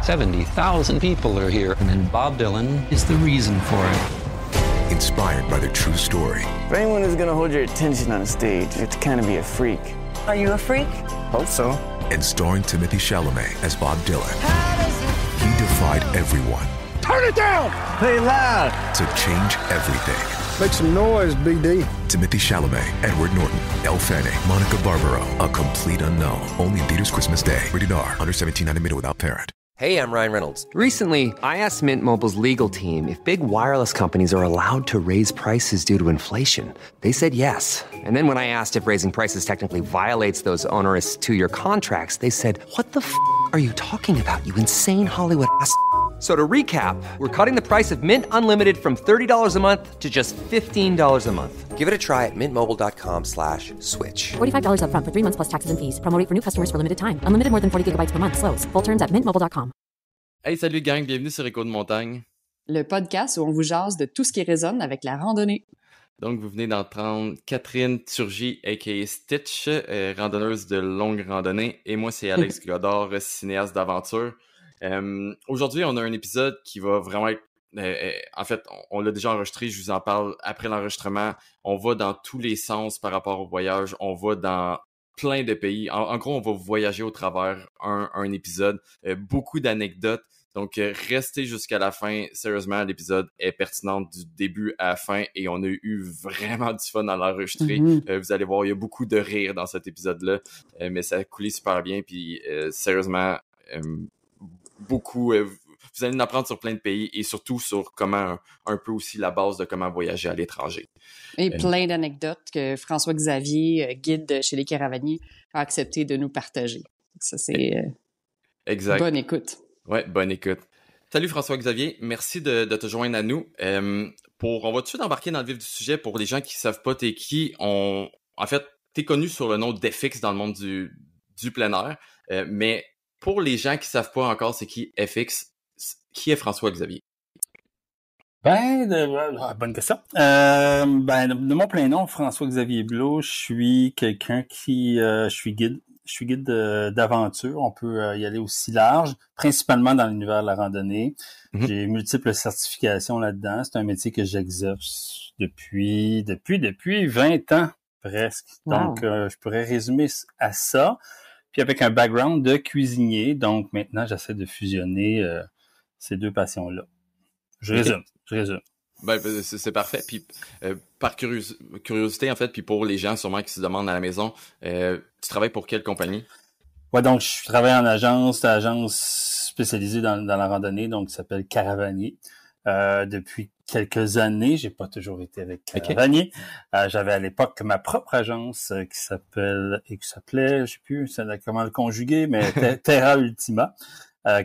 70,000 people are here, and then Bob Dylan is the reason for it. Inspired by their true story. For anyone who's gonna hold your attention on a stage, you have to kind of be a freak. Are you a freak? Hope so. And starring Timothée Chalamet as Bob Dylan. He defied everyone. Turn it down! Play loud! To change everything. Make some noise, BD. Timothée Chalamet, Edward Norton, Elle Fanning, Monica Barbaro. A complete unknown. Only in theaters Christmas Day. Rated R. Under 17, not admitted without parent. Hey, I'm Ryan Reynolds. Recently, I asked Mint Mobile's legal team if big wireless companies are allowed to raise prices due to inflation. They said yes. And then when I asked if raising prices technically violates those onerous two-year contracts, they said, "What the f*** are you talking about, you insane Hollywood ass?" So to recap, we're cutting the price of Mint Unlimited from $30 a month to just $15 a month. Give it a try at mintmobile.com/switch. $45 up front for 3 months plus taxes and fees. Promo rate for new customers for limited time. Unlimited more than 40 gigabytes per month. Slows full terms at mintmobile.com. Hey, salut gang, bienvenue sur Écho de montagne. Le podcast où on vous jase de tout ce qui résonne avec la randonnée. Donc, vous venez d'entendre Catherine Turgy, a.k.a. Stitch, randonneuse de longue randonnée. Et moi, c'est Alex Godard, cinéaste d'aventure. Aujourd'hui, on a un épisode qui va vraiment être... en fait, on l'a déjà enregistré, je vous en parle après l'enregistrement. On va dans tous les sens par rapport au voyage. On va dans plein de pays. En gros, on va voyager au travers un épisode. Beaucoup d'anecdotes. Donc, restez jusqu'à la fin. Sérieusement, l'épisode est pertinent du début à la fin et on a eu vraiment du fun à l'enregistrer. Vous allez voir, il y a beaucoup de rire dans cet épisode-là, mais ça a coulé super bien. Puis, sérieusement, beaucoup... vous allez en apprendre sur plein de pays et surtout sur comment, un peu aussi la base de comment voyager à l'étranger. Et plein d'anecdotes que François Xavier, guide chez les Caravaniers, a accepté de nous partager. Ça, c'est... exact. Bonne écoute. Ouais, bonne écoute. Salut François Xavier, merci de te joindre à nous. On va tout de suite embarquer dans le vif du sujet. Pour les gens qui ne savent pas t'es qui, en fait, t'es connu sur le nom d'FX dans le monde du plein air, mais pour les gens qui ne savent pas encore c'est qui FX, qui est François Xavier? Bonne question. De mon plein nom, François Xavier Blot, je suis quelqu'un qui... je suis guide. Je suis guide d'aventure. On peut y aller aussi large, principalement dans l'univers de la randonnée. J'ai multiples certifications là-dedans. C'est un métier que j'exerce depuis 20 ans presque. Wow. Donc, je pourrais résumer à ça. Puis avec un background de cuisinier. Donc, maintenant, j'essaie de fusionner ces deux passions-là. Je résume. Ben, c'est parfait. Puis, par curiosité, en fait, puis pour les gens sûrement qui se demandent à la maison, tu travailles pour quelle compagnie? Ouais, donc je travaille en agence spécialisée dans la randonnée, donc qui s'appelle Caravanier. Depuis quelques années, j'ai pas toujours été avec Caravanier. J'avais à l'époque ma propre agence qui s'appelait, je sais plus comment le conjuguer, mais Terra Ultima.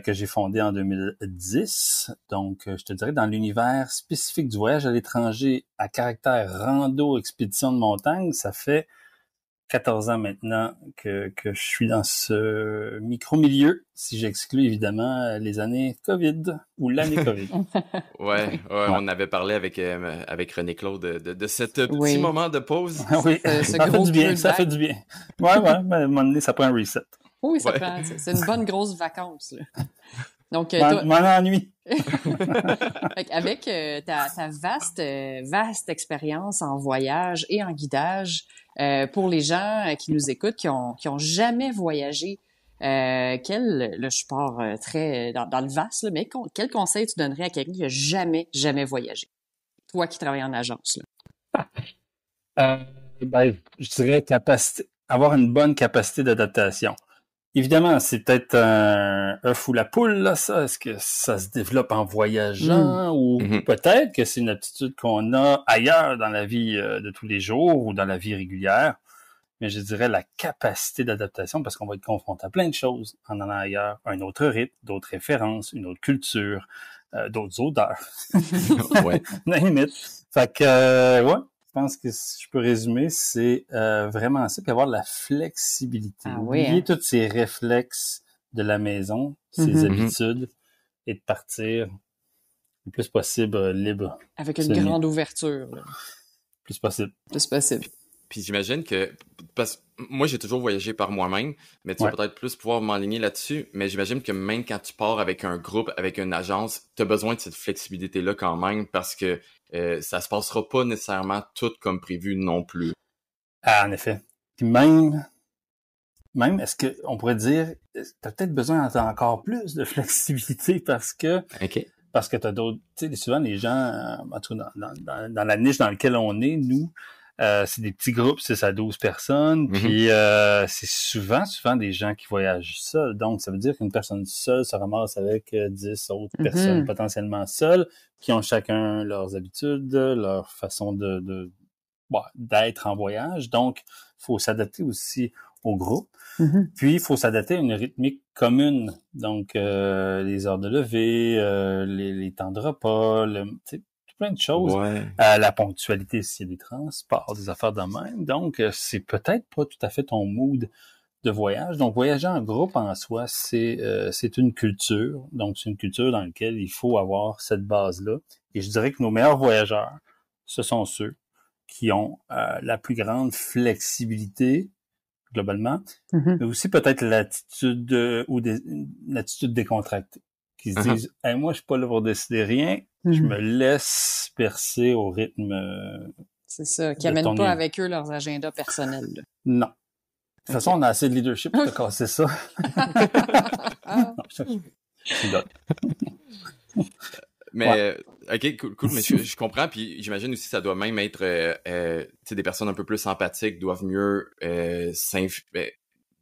Que j'ai fondé en 2010. Donc, je te dirais, dans l'univers spécifique du voyage à l'étranger à caractère rando, expédition de montagne, ça fait 14 ans maintenant que je suis dans ce micro-milieu, si j'exclus évidemment les années COVID ou l'année COVID. Ouais, on avait parlé avec René-Claude de cet petit moment de pause. Oui, ça fait du bien. Ouais, à un moment donné, ça prend un reset. Oui, c'est une bonne grosse vacance. Là. Donc, mon ennui. Avec ta vaste expérience en voyage et en guidage, pour les gens qui nous écoutent, qui ont jamais voyagé, je pars très dans le vaste, là, mais quel conseil tu donnerais à quelqu'un qui a jamais voyagé? Toi qui travailles en agence. Là. Je dirais avoir une bonne capacité d'adaptation. Évidemment, c'est peut-être un œuf ou la poule, là, ça. Est-ce que ça se développe en voyageant ou peut-être que c'est une aptitude qu'on a ailleurs dans la vie de tous les jours ou dans la vie régulière. Mais je dirais la capacité d'adaptation parce qu'on va être confronté à plein de choses en allant ailleurs. Un autre rythme, d'autres références, une autre culture, d'autres odeurs. Ouais. Fait que, ouais. Je pense que si je peux résumer, c'est vraiment ça, puis avoir de la flexibilité. Oublier tous ces réflexes de la maison, ces habitudes, et de partir le plus possible libre. Avec une grande ouverture. Là. Plus possible. Plus possible. Puis j'imagine que, parce moi, j'ai toujours voyagé par moi-même, mais tu vas Ouais. peut-être plus pouvoir m'enligner là-dessus. Mais j'imagine que même quand tu pars avec un groupe, avec une agence, tu as besoin de cette flexibilité-là quand même parce que ça se passera pas nécessairement tout comme prévu non plus. Ah, en effet. Puis même, est-ce que on pourrait dire, t'as peut-être besoin d'encore plus de flexibilité parce que OK. t'as d'autres, tu sais, souvent les gens, en tout cas dans la niche dans laquelle on est, nous, c'est des petits groupes, 6 à 12 personnes, puis c'est souvent des gens qui voyagent seuls. Donc, ça veut dire qu'une personne seule se ramasse avec 10 autres personnes potentiellement seules, qui ont chacun leurs habitudes, leur façon d'être en voyage. Donc, il faut s'adapter aussi au groupe. Puis, il faut s'adapter à une rythmique commune. Donc, les heures de lever, les temps de repas, plein de choses. Ouais. La ponctualité, s'il y a des transports, des affaires de même. Donc, c'est peut-être pas tout à fait ton mood de voyage. Donc, voyager en groupe en soi, c'est une culture. Donc, c'est une culture dans laquelle il faut avoir cette base-là. Et je dirais que nos meilleurs voyageurs, ce sont ceux qui ont la plus grande flexibilité, globalement, mais aussi peut-être l'attitude une attitude décontractée, qui se disent « Hey, moi, je suis pas là pour décider rien, je me laisse percer au rythme. » C'est ça, qui amènent pas avec eux leurs agendas personnels. Là. Non. De toute façon, on a assez de leadership pour te casser ça. Non, je suis d'autres. Mais, OK, cool, mais je comprends, puis j'imagine aussi que ça doit même être, tu sais, des personnes un peu plus empathiques doivent mieux,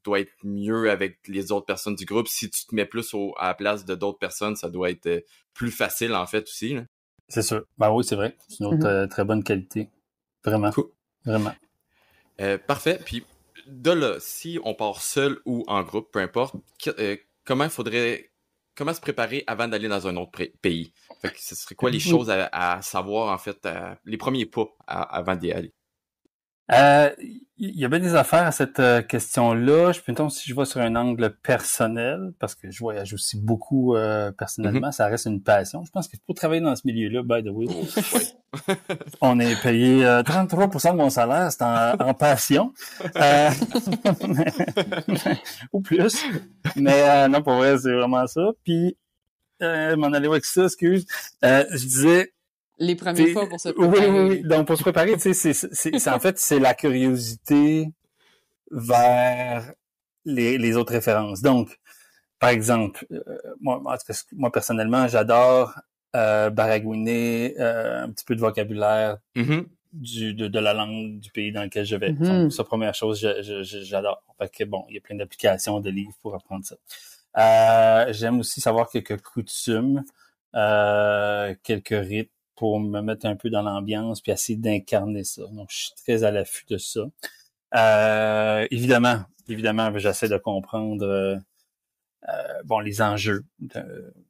doit être mieux avec les autres personnes du groupe. Si tu te mets plus à la place de d'autres personnes, ça doit être plus facile, en fait, aussi, là. C'est sûr. Ben oui, c'est vrai. C'est une autre très bonne qualité. Vraiment. Cool. Vraiment. Parfait. Puis, de là, si on part seul ou en groupe, peu importe, comment se préparer avant d'aller dans un autre pays? Fait que ce serait quoi les choses à savoir, en fait, les premiers pas avant d'y aller? Il y a bien des affaires à cette question-là. Si je vois sur un angle personnel, parce que je voyage aussi beaucoup personnellement, ça reste une passion. Je pense que pour travailler dans ce milieu-là, by the way, on est payé 33% de mon salaire, c'est en passion. Ou plus. Mais non, pour vrai, c'est vraiment ça. Puis, m'en aller avec ça, excuse. Je disais... Les premiers pas pour se préparer. Oui. Donc, pour se préparer, tu sais, c'est en fait, c'est la curiosité vers les autres références. Donc, par exemple, moi personnellement, j'adore baragouiner un petit peu de vocabulaire de la langue du pays dans lequel je vais. Donc, ça, première chose, j'adore. Fait que bon, il y a plein d'applications, de livres pour apprendre ça. J'aime aussi savoir quelques coutumes, quelques rites, pour me mettre un peu dans l'ambiance puis essayer d'incarner ça. Donc, je suis très à l'affût de ça. Évidemment, j'essaie de comprendre les enjeux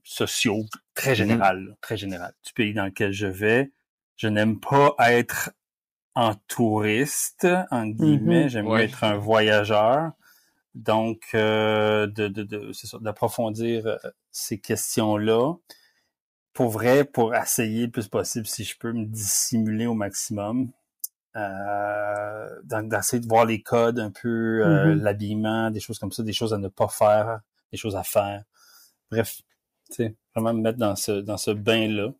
sociaux très général du pays dans lequel je vais. Je n'aime pas être en touriste, en guillemets. J'aime mieux être un voyageur. Donc, c'est ça, d'approfondir ces questions-là. Pour vrai, pour essayer le plus possible, si je peux, me dissimuler au maximum. D'essayer de voir les codes un peu, l'habillement, des choses comme ça, des choses à ne pas faire, des choses à faire. Bref, tu sais, vraiment me mettre dans ce bain-là.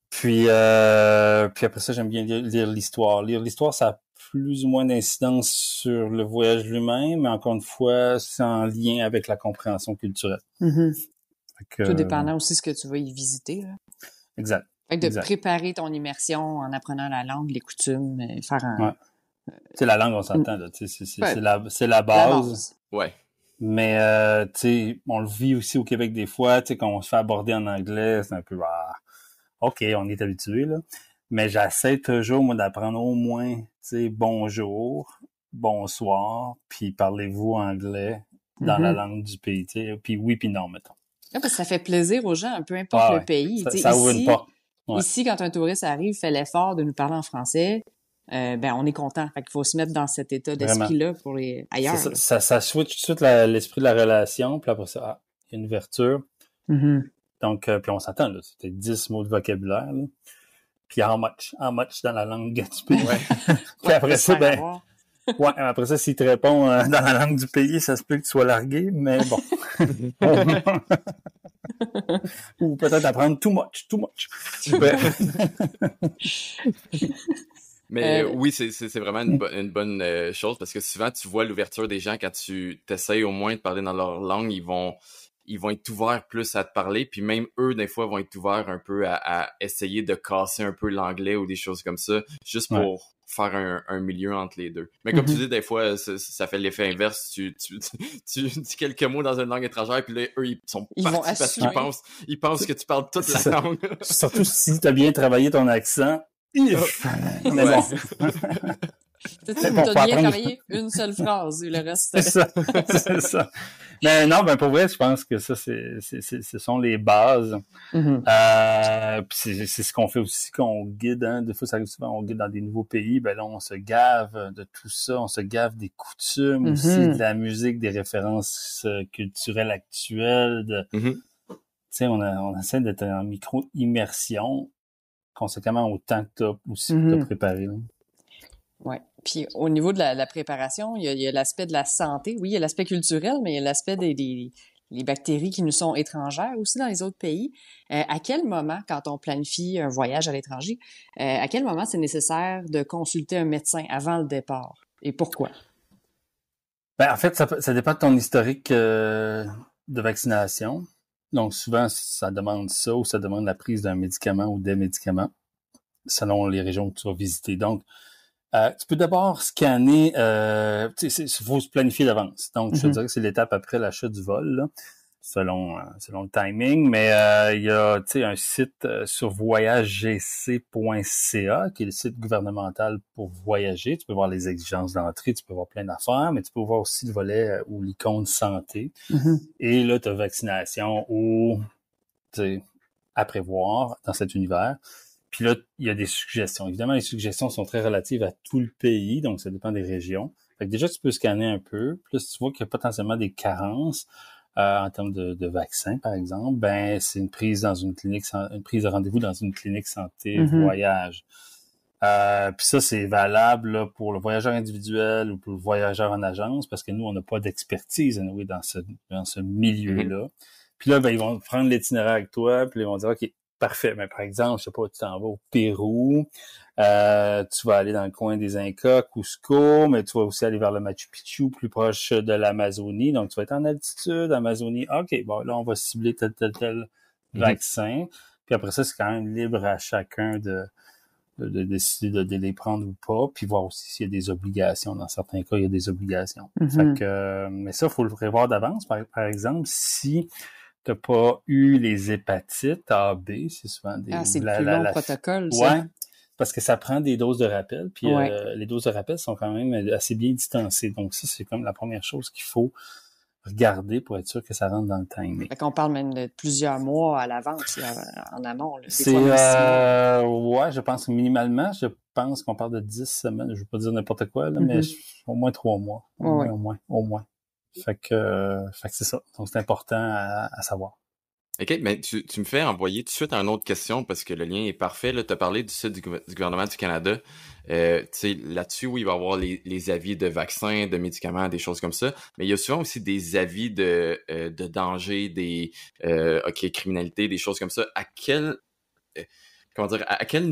Puis après ça, j'aime bien lire l'histoire. Lire l'histoire, ça a plus ou moins d'incidence sur le voyage lui-même, mais encore une fois, c'est en lien avec la compréhension culturelle. Tout dépendant aussi de ce que tu vas y visiter. Là. Exact. Fait que de préparer ton immersion en apprenant la langue, les coutumes, faire un... Ouais. Tu sais, la langue, on s'entend, là. C'est la base. Ouais. Mais, tu sais, on le vit aussi au Québec des fois, tu sais, quand on se fait aborder en anglais, c'est un peu, OK, on est habitué, là. Mais j'essaie toujours, moi, d'apprendre au moins, tu sais, bonjour, bonsoir, puis parlez-vous anglais dans la langue du pays, tu sais. Puis oui, puis non, mettons. Ah, parce que ça fait plaisir aux gens, peu importe le pays. Ça ouvre une porte. Ouais. Ici, quand un touriste arrive, fait l'effort de nous parler en français, on est content. Fait qu'il faut se mettre dans cet état d'esprit-là pour les ailleurs. Ça switch tout de suite l'esprit de la relation, puis après ça, il y a une ouverture. Donc, puis on s'entend, là, c'était 10 mots de vocabulaire, là. Puis how much dans la langue du pays. Ouais. Puis après ça, Ouais, après ça, s'il te répond dans la langue du pays, ça se peut que tu sois largué, mais bon. Ou peut-être apprendre too much. Mais oui, c'est vraiment une bonne chose parce que souvent, tu vois l'ouverture des gens quand tu t'essayes au moins de parler dans leur langue, ils vont être ouverts plus à te parler, puis même eux, des fois, vont être ouverts un peu à essayer de casser un peu l'anglais ou des choses comme ça, juste pour faire un milieu entre les deux. Mais comme tu dis, des fois, ça fait l'effet inverse. Tu dis quelques mots dans une langue étrangère, puis là, eux, ils sont partis parce qu'ils pensent que tu parles toute la langue. Surtout si tu as bien travaillé ton accent. Mais bon. Tu as bien travaillé une seule phrase, et le reste... C'est ça. Mais non, pour vrai, je pense que ça, ce sont les bases. Puis c'est ce qu'on fait aussi quand on guide, hein. Des fois, ça arrive souvent, on guide dans des nouveaux pays, là, on se gave de tout ça, on se gave des coutumes aussi, de la musique, des références culturelles actuelles. Tu sais, on essaie d'être en micro-immersion, conséquemment autant que t'as aussi préparé, là. Ouais. Puis au niveau de la préparation, il y a l'aspect de la santé. Oui, il y a l'aspect culturel, mais il y a l'aspect des bactéries qui nous sont étrangères aussi dans les autres pays. À quel moment, quand on planifie un voyage à l'étranger, à quel moment c'est nécessaire de consulter un médecin avant le départ? Et pourquoi? En fait, ça dépend de ton historique de vaccination. Donc souvent, ça demande ça ou ça demande la prise d'un médicament ou des médicaments selon les régions que tu vas visiter. Donc, tu peux d'abord scanner, il faut se planifier d'avance. Donc, je te dirais que c'est l'étape après l'achat du vol, là, selon le timing. Mais il y a un site sur voyagegc.ca, qui est le site gouvernemental pour voyager. Tu peux voir les exigences d'entrée, tu peux voir plein d'affaires, mais tu peux voir aussi le volet ou l'icône santé. Et là, tu as vaccination ou à prévoir dans cet univers. Puis là, il y a des suggestions. Évidemment, les suggestions sont très relatives à tout le pays, donc ça dépend des régions. Fait que déjà, tu peux scanner un peu. Plus tu vois qu'il y a potentiellement des carences en termes de vaccins, par exemple, c'est une prise dans une clinique, une prise de rendez-vous dans une clinique santé voyage. Puis ça, c'est valable là, pour le voyageur individuel ou pour le voyageur en agence, parce que nous, on n'a pas d'expertise anyway, dans ce milieu-là. Puis là, ils vont prendre l'itinéraire avec toi, puis ils vont dire, OK, parfait. Mais par exemple, je sais pas, tu t'en vas au Pérou, tu vas aller dans le coin des Incas, Cusco, mais tu vas aussi aller vers le Machu Picchu, plus proche de l'Amazonie. Donc, tu vas être en altitude, Amazonie. OK, bon, là, on va cibler tel vaccin. Puis après ça, c'est quand même libre à chacun de décider de les prendre ou pas, puis voir aussi s'il y a des obligations. Dans certains cas, il y a des obligations. Fait que, mais ça, il faut le prévoir d'avance. Par exemple, si t'as pas eu les hépatites A, B, c'est souvent des... c'est le plus long protocole, ça. Ouais, parce que ça prend des doses de rappel, puis les doses de rappel sont quand même assez bien distancées. Donc ça, c'est comme la première chose qu'il faut regarder pour être sûr que ça rentre dans le timing. Fait qu'on parle même de plusieurs mois à l'avance, en amont. Là. C'est, je pense minimalement, je pense qu'on parle de 10 semaines. Je veux pas dire n'importe quoi, là, mais au moins 3 mois. Au moins. Fait que c'est ça. Donc, c'est important à savoir. OK, mais tu me fais envoyer tout de suite une autre question parce que le lien est parfait. Là, tu as parlé du site du gouvernement du Canada. Tu sais, là-dessus, oui, il va y avoir les avis de vaccins, de médicaments, des choses comme ça. Mais il y a souvent aussi des avis de danger, des criminalité, des choses comme ça. À quel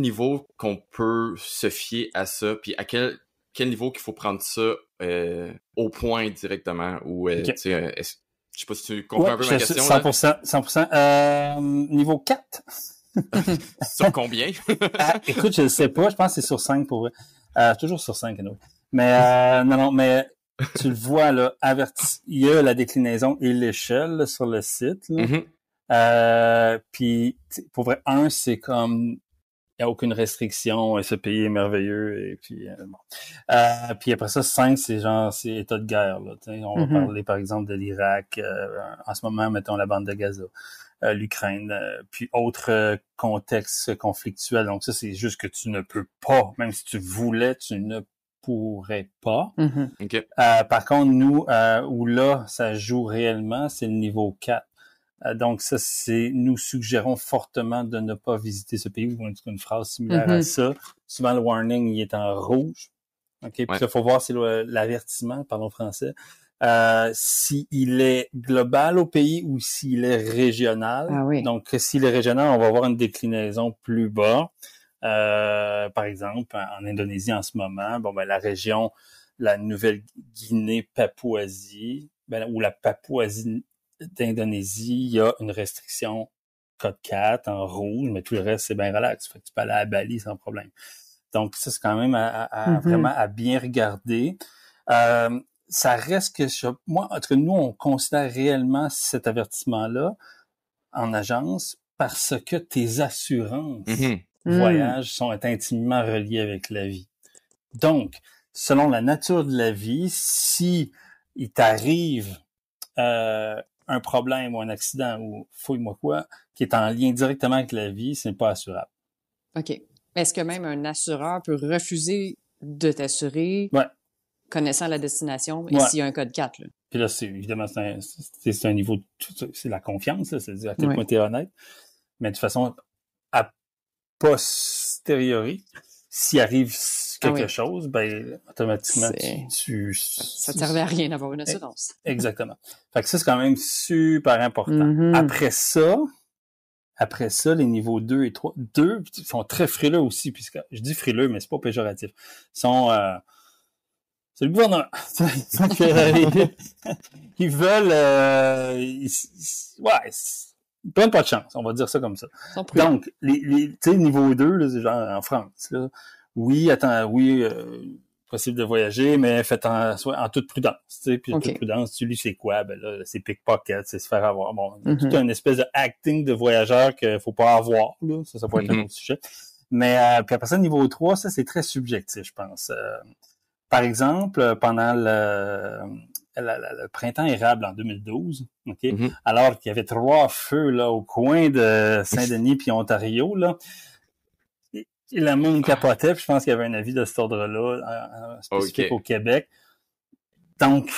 niveau qu'on peut se fier à ça, puis à quel niveau qu'il faut prendre ça au point directement ou tu sais, je sais pas si tu comprends un peu ma question. 100%. Niveau 4. Sur combien? Écoute, je ne sais pas. Je pense que c'est sur 5 pour vrai. Toujours sur 5, anyway. Mais non, mais tu le vois, là, il y a la déclinaison et l'échelle là, sur le site. Puis, pour vrai, 1, c'est comme... Il n'y a aucune restriction, ce pays est merveilleux, et puis bon. Puis après ça, 5, c'est état de guerre, là. On va parler, par exemple, de l'Irak, en ce moment, mettons, la bande de Gaza, l'Ukraine, puis autres contextes conflictuels. Donc ça, c'est juste que tu ne peux pas, même si tu voulais, tu ne pourrais pas. Okay. Par contre, nous, où là, ça joue réellement, c'est le niveau 4. Donc ça, nous suggérons fortement de ne pas visiter ce pays. Ou une phrase similaire à ça. Souvent, le warning, il est en rouge. OK? Puis il faut voir si l'avertissement, parlons français, s'il est global au pays ou s'il est régional. Ah oui. Donc, s'il est régional, on va avoir une déclinaison plus bas. Par exemple, en Indonésie en ce moment, la région, la Nouvelle-Guinée, Papouasie, ou la Papouasie d'Indonésie, il y a une restriction code 4 en rouge, mais tout le reste, c'est bien relax. Fait que tu peux aller à Bali sans problème. Donc, ça, c'est quand même vraiment à bien regarder. Ça reste que moi, entre nous, on considère réellement cet avertissement-là en agence parce que tes assurances voyage sont intimement reliées avec la vie. Donc, selon la nature de la vie, si il t'arrive un problème ou un accident ou fouille-moi quoi, qui est en lien directement avec la vie, c'est pas assurable. OK. Est-ce que même un assureur peut refuser de t'assurer connaissant la destination et s'il y a un code 4? Là? Puis là, évidemment, c'est un niveau, c'est la confiance, là, c'est-à-dire à quel point tu es honnête. Mais de toute façon, a posteriori, s'il arrive quelque chose, automatiquement, ça ne servait à rien d'avoir une assurance. Exactement. Fait que ça, c'est quand même super important. Après ça, les niveaux 2 et 3, 2 sont très frileux aussi, puisque je dis frileux, mais c'est pas péjoratif. C'est le gouvernement. Ils veulent, ils prennent pas de chance, on va dire ça comme ça. Donc, tu sais, niveau 2, là, c'est genre en France, là. Possible de voyager, mais faites en toute prudence, tu sais. Puis en toute prudence, tu lis c'est quoi? Là, c'est pickpocket, c'est se faire avoir. Bon, tout une espèce de acting de voyageur qu'il faut pas avoir, là. Ça pourrait être un autre sujet. Mais, puis après ça, niveau 3, ça, c'est très subjectif, je pense. Par exemple, pendant le printemps érable en 2012, alors qu'il y avait 3 feux, là, au coin de Saint-Denis puis Ontario, là, le monde capotait, puis je pense qu'il y avait un avis de cet ordre-là, spécifique au Québec. Donc,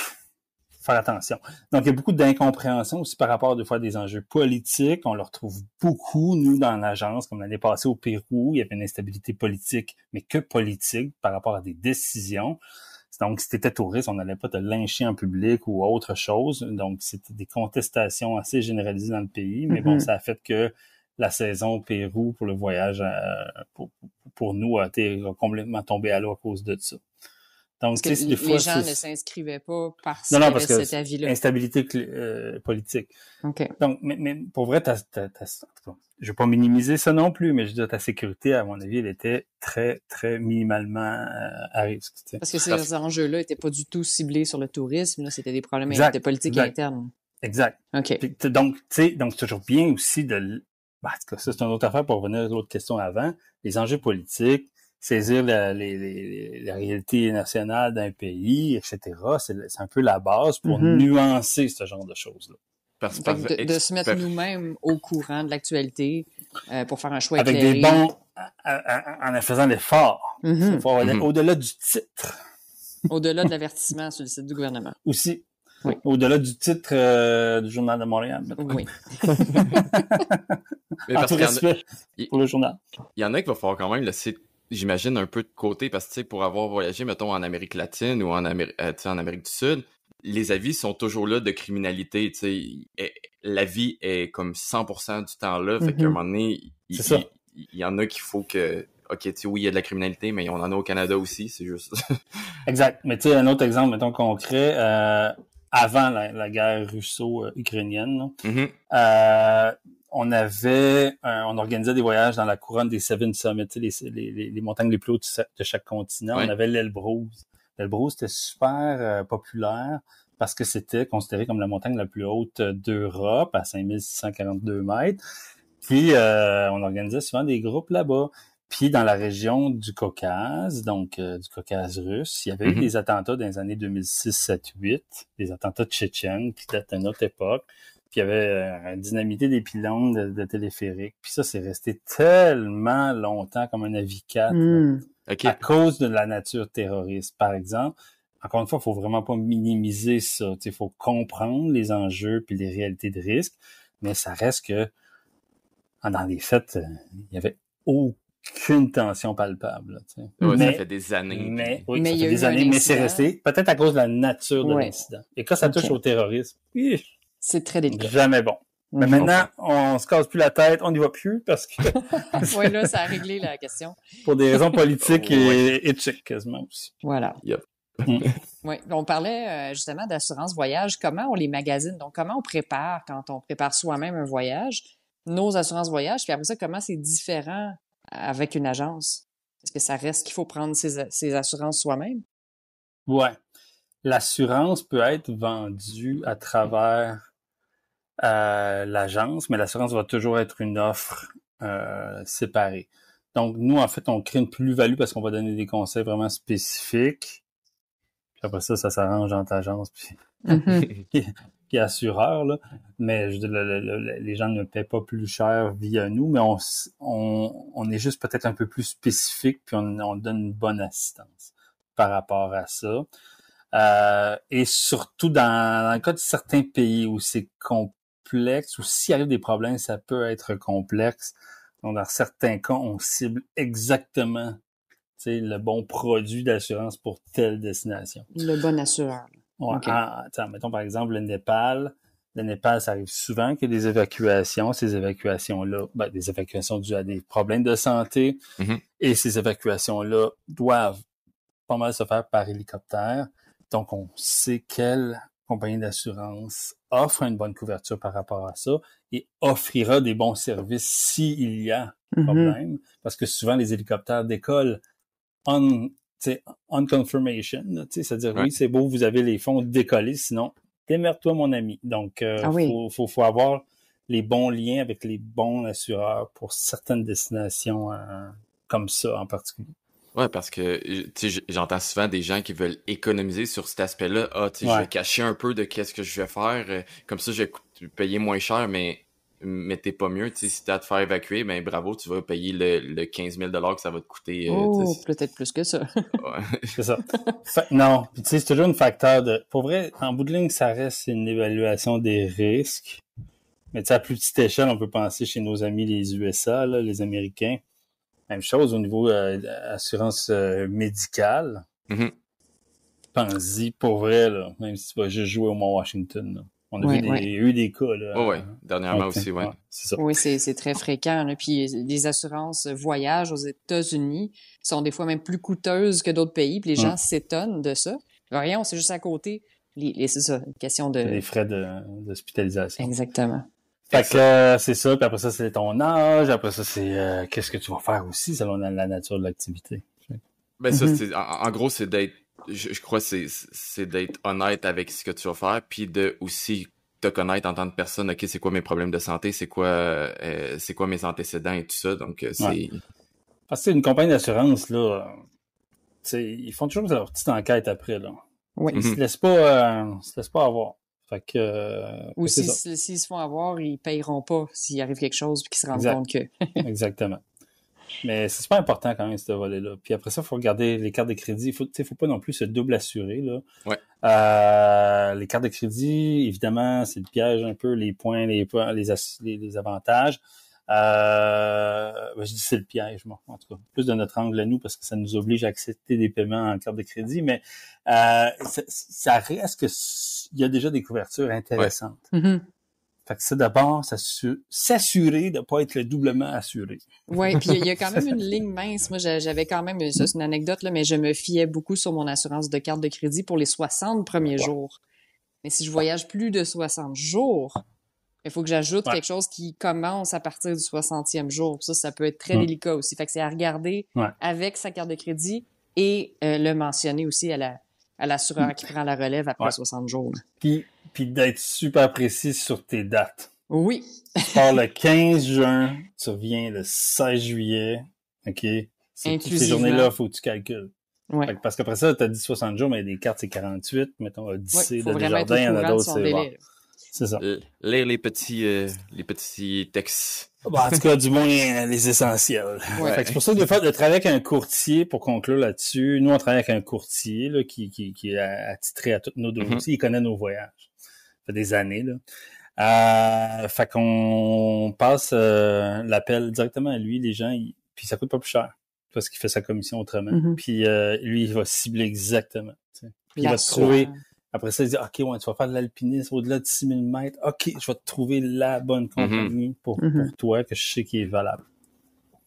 faire attention. Donc, il y a beaucoup d'incompréhension aussi par rapport, des fois, à des enjeux politiques. On le retrouve beaucoup, nous, dans l'agence, comme l'année passée au Pérou. Il y avait une instabilité politique, mais que politique, par rapport à des décisions. Donc, si tu étais touriste, on n'allait pas te lyncher en public ou autre chose. Donc, c'était des contestations assez généralisées dans le pays. Mais bon, ça a fait que la saison au Pérou pour le voyage, pour nous, a complètement tombé à l'eau à cause de ça. Donc, parce que des fois, les gens ne s'inscrivaient pas parce qu'il y avait cet avis-là. Instabilité politique. OK. Donc, mais pour vrai, je vais pas minimiser ça non plus, mais je veux dire, ta sécurité, à mon avis, elle était très, très minimalement à risque. T'sais. Parce que ces enjeux-là n'étaient pas du tout ciblés sur le tourisme, là, c'était des problèmes de politique interne. Exact. OK. Puis, donc, c'est toujours bien aussi de... en tout cas, ça, c'est une autre affaire pour revenir à l'autre question avant. Les enjeux politiques, saisir la réalité nationale d'un pays, etc. C'est un peu la base pour nuancer ce genre de choses-là. De se mettre nous-mêmes au courant de l'actualité pour faire un choix avec éclairé. Des bons, en faisant l'effort. Il faut aller au-delà du titre. Au-delà de l'avertissement sur le site du gouvernement. Aussi. Oui. Au-delà du titre du Journal de Montréal. Oui. Mais parce respect pour le journal. Il y en a qui va falloir quand même laisser, j'imagine, un peu de côté, parce que, tu sais, pour avoir voyagé, mettons, en Amérique latine ou en Amérique du Sud, les avis sont toujours là de criminalité, tu sais. La vie est comme 100% du temps là, fait qu'à un moment donné, il y en a qu'il faut que... OK, tu sais, oui, il y a de la criminalité, mais on en a au Canada aussi, c'est juste... Exact. Mais tu sais, un autre exemple, mettons, concret, avant la guerre russo-ukrainienne, on organisait des voyages dans la couronne des Seven Summits, les montagnes les plus hautes de chaque continent. On avait l'Elbrus. L'Elbrus, c'était super populaire parce que c'était considéré comme la montagne la plus haute d'Europe, à 5642 mètres. Puis, on organisait souvent des groupes là-bas. Puis, dans la région du Caucase, donc du Caucase russe, il y avait eu des attentats dans les années 2006, 7, 8, des attentats tchétchènes, qui datent d'une autre époque. Puis, il y avait dynamité des pylônes de téléphériques. Puis ça, c'est resté tellement longtemps comme un avis 4 à cause de la nature terroriste, par exemple. Encore une fois, il faut vraiment pas minimiser ça. Il faut comprendre les enjeux puis les réalités de risque, mais ça reste que, dans les faits, il y avait aucune tension palpable. Tu sais. Ouais, mais, ça fait des années. Mais, puis... oui, Mais ça il y a fait des eu un années, mais c'est incident. resté. Peut-être à cause de la nature de Ouais. l'incident. Et quand ça touche au terrorisme, C'est très délicat. jamais bon. Mais maintenant, on se casse plus la tête, on n'y va plus parce que Oui, là, ça a réglé la question. pour des raisons politiques Ouais. et éthiques quasiment aussi. Voilà. Yep. Oui, on parlait justement d'assurance voyage. Comment on les magasine? Donc, comment on prépare quand on prépare soi-même un voyage, nos assurances voyage, puis après ça, comment c'est différent avec une agence? Est-ce que ça reste qu'il faut prendre ses assurances soi-même? Ouais. L'assurance peut être vendue à travers l'agence, mais l'assurance va toujours être une offre séparée. Donc, nous, en fait, on crée une plus-value parce qu'on va donner des conseils vraiment spécifiques. Puis après ça s'arrange entre agence puis assureur, là. Mais je veux dire, les gens ne paient pas plus cher via nous, mais on est juste peut-être un peu plus spécifique, puis on donne une bonne assistance par rapport à ça. Et surtout dans le cas de certains pays où c'est complexe, ou s'il arrive des problèmes, ça peut être complexe. Donc, dans certains cas, on cible exactement le bon produit d'assurance pour telle destination. Le bon assureur. Ouais, Okay. mettons par exemple le Népal. Le Népal, ça arrive souvent qu'il y a des évacuations. Ces évacuations-là, des évacuations dues à des problèmes de santé. Mm-hmm. Et ces évacuations-là doivent pas mal se faire par hélicoptère. Donc, on sait quelle compagnie d'assurance offre une bonne couverture par rapport à ça et offrira des bons services s'il y a problème. Parce que souvent, les hélicoptères décollent on confirmation, c'est-à-dire oui, c'est beau, vous avez les fonds décollés, sinon, démerde-toi, mon ami. Donc, faut avoir les bons liens avec les bons assureurs pour certaines destinations comme ça en particulier. Ouais, parce que j'entends souvent des gens qui veulent économiser sur cet aspect-là. Je vais cacher un peu de qu'est-ce que je vais faire. Comme ça, je vais payer moins cher, mais t'es pas mieux. Si t'as à te faire évacuer, ben bravo, tu vas payer le 15 000 $ que ça va te coûter. Peut-être plus que ça. Ouais. C'est ça. Non, puis c'est toujours un facteur de... Pour vrai, en bout de ligne, ça reste une évaluation des risques. Mais à plus petite échelle, on peut penser chez nos amis les USA, là, les Américains. Même chose au niveau assurance médicale. Mm-hmm. Pense-y pour vrai, là, même si tu vas juste jouer au Mont-Washington. Là. On a eu des cas. Là, dernièrement aussi, ouais. C'est ça. Oui, c'est très fréquent. Là. Puis les assurances voyage aux États-Unis sont des fois même plus coûteuses que d'autres pays. Puis les gens s'étonnent de ça. Rien, c'est juste à côté. C'est ça, une question de... Les frais d'hospitalisation. Exactement. Fait que c'est ça, puis après ça, c'est ton âge, après ça, c'est qu'est-ce que tu vas faire aussi selon la nature de l'activité. Ben ça, c'est en gros, c'est d'être, je crois, c'est d'être honnête avec ce que tu vas faire, puis de aussi te connaître en tant que personne. Ok, c'est quoi mes problèmes de santé, c'est quoi mes antécédents et tout ça. Donc c'est. Ouais. Parce que une compagnie d'assurance là, ils font toujours leur petite enquête après là. Oui. Ils se laissent pas avoir. Fait que, ou s'ils se font avoir, ils paieront pas s'il arrive quelque chose et qu'ils se rendent compte que... Exactement. Mais c'est super important quand même, ce volet-là. Puis après ça, il faut regarder les cartes de crédit. Il faut pas non plus se double assurer, là. Ouais. Les cartes de crédit, évidemment, c'est le piège un peu, les points, les avantages. Je dis c'est le piège, moi, en tout cas. Plus de notre angle à nous, parce que ça nous oblige à accepter des paiements en carte de crédit, mais ça reste que il y a déjà des couvertures intéressantes. Ouais. Mm-hmm. Fait que c'est d'abord s'assurer de ne pas être doublement assuré. Oui, puis il y a quand même une ligne mince. Moi, j'avais quand même, ça c'est une anecdote, là, mais je me fiais beaucoup sur mon assurance de carte de crédit pour les 60 premiers jours. Mais si je voyage plus de 60 jours, il faut que j'ajoute quelque chose qui commence à partir du 60e jour. Ça peut être très délicat aussi. Fait que c'est à regarder avec sa carte de crédit et le mentionner aussi à l'assureur qui prend la relève après 60 jours. Puis d'être super précis sur tes dates. Oui. Tu pars le 15 juin, tu reviens le 16 juillet. OK? Toutes ces journées-là, il faut que tu calcules. Ouais. Parce qu'après ça, tu as dit 60 jours, mais des cartes, c'est 48. Mettons, Odyssée, de Desjardins, il y en a d'autres, c'est bon. C'est ça. Lire les petits textes. En tout cas, du moins, les essentiels. Ouais. Fait que c'est pour ça que des fois, de travailler avec un courtier, pour conclure là-dessus, nous, on travaille avec un courtier là, qui est attitré à tous nos dossiers. Il connaît nos voyages. Ça fait des années. Là. Fait qu'on passe l'appel directement à lui. Les gens, puis ça coûte pas plus cher parce qu'il fait sa commission autrement. Mhm. Puis lui, il va cibler exactement. Puis il va La te trouver... soie. Après ça, il dit, OK, ouais, tu vas faire de l'alpinisme au-delà de 6000 mètres. OK, je vais te trouver la bonne compagnie pour toi que je sais qui est valable.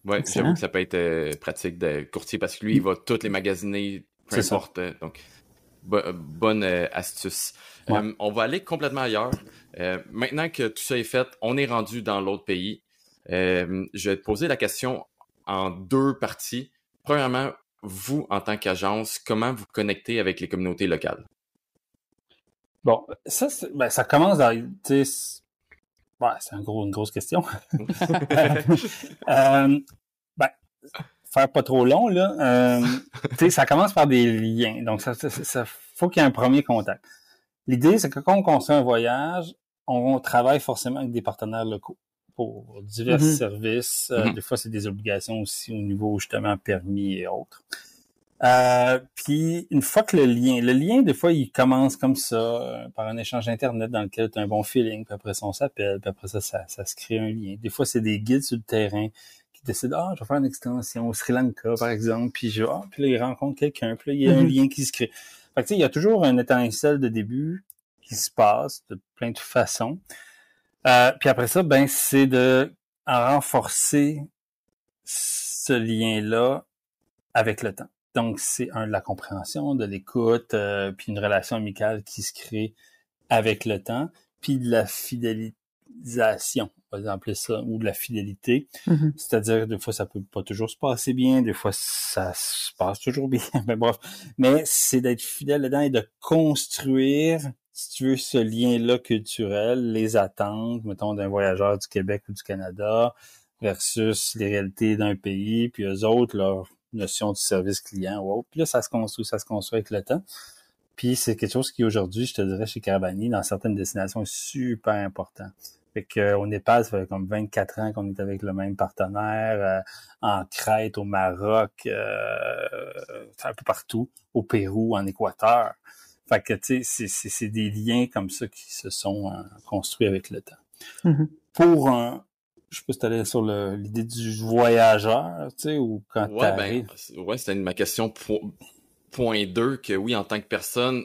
Ouais, Excellent. j'avoue que ça peut être pratique de courtier parce que lui, il va toutes les magasiner, peu C'est ça. importe. Donc, bonne astuce. Ouais. On va aller complètement ailleurs. Maintenant que tout ça est fait, on est rendu dans l'autre pays. Je vais te poser la question en deux parties. Premièrement, vous, en tant qu'agence, comment vous connectez avec les communautés locales? Bon, ça, ça commence dans... tu sais, c'est une grosse question. Ben, faire pas trop long, là. Tu sais, ça commence par des liens. Donc, ça faut qu'il y ait un premier contact. L'idée, c'est que quand on construit un voyage, on travaille forcément avec des partenaires locaux pour divers services. Des fois, c'est des obligations aussi au niveau, justement, permis et autres. Puis, une fois que le lien, des fois, il commence comme ça, par un échange Internet dans lequel tu as un bon feeling, puis après ça, on s'appelle, puis après ça se crée un lien. Des fois, c'est des guides sur le terrain qui décident, je vais faire une extension au Sri Lanka, par exemple, puis puis là, ils rencontrent quelqu'un, puis là, il y a un lien qui se crée. Fait que, tu sais, il y a toujours un étincelle de début qui se passe de plein de façons. Puis après ça, ben, c'est de renforcer ce lien-là avec le temps. Donc, c'est de la compréhension, de l'écoute, puis une relation amicale qui se crée avec le temps, puis de la fidélisation, on va appeler ça, ou de la fidélité. C'est-à-dire, des fois, ça peut pas toujours se passer bien, des fois, ça se passe toujours bien, mais bref. Mais c'est d'être fidèle dedans et de construire, si tu veux, ce lien-là culturel, les attentes, mettons, d'un voyageur du Québec ou du Canada, versus les réalités d'un pays, puis eux autres, leur notion du service client ou autre. Puis là, ça se construit avec le temps. Puis c'est quelque chose qui, aujourd'hui, je te dirais, chez Caravani, dans certaines destinations, est super important. Fait qu'au Népal, ça fait comme 24 ans qu'on est avec le même partenaire, en Crète, au Maroc, un peu partout, au Pérou, en Équateur. Fait que, tu sais, c'est des liens comme ça qui se sont construits avec le temps. Pour je sais pas si t'allais sur l'idée du voyageur, tu sais, ou quand t'arrives. Ouais, c'était ma question point 2, que oui, en tant que personne,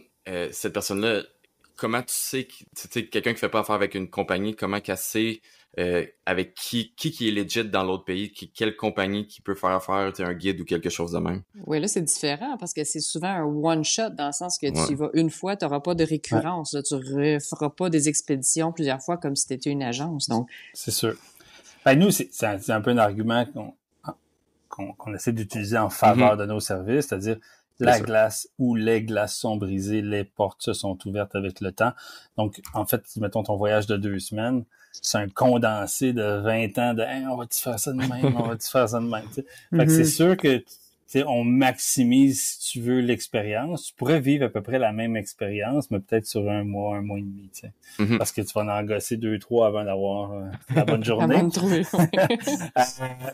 cette personne-là, comment tu sais quelqu'un qui fait pas affaire avec une compagnie, comment qu'elle sait avec qui est legit dans l'autre pays, quelle compagnie qui peut faire affaire, un guide ou quelque chose de même? Oui, là, c'est différent parce que c'est souvent un one-shot dans le sens que tu y vas une fois, tu n'auras pas de récurrence. Là, tu ne feras pas des expéditions plusieurs fois comme si tu étais une agence. Donc, c'est sûr. Ben, nous, c'est un peu un argument qu'on essaie d'utiliser en faveur de nos services, c'est-à-dire la glace ou les glaces sont brisées, les portes se sont ouvertes avec le temps. Donc, en fait, mettons ton voyage de 2 semaines, c'est un condensé de 20 ans de on va-tu faire ça de même, on va-tu faire ça de même. T'sais. Fait que c'est sûr que on maximise, si tu veux, l'expérience. Tu pourrais vivre à peu près la même expérience, mais peut-être sur un mois et demi, tu sais. Parce que tu vas en gosser 2-3 avant d'avoir la bonne journée. Avant de trouver.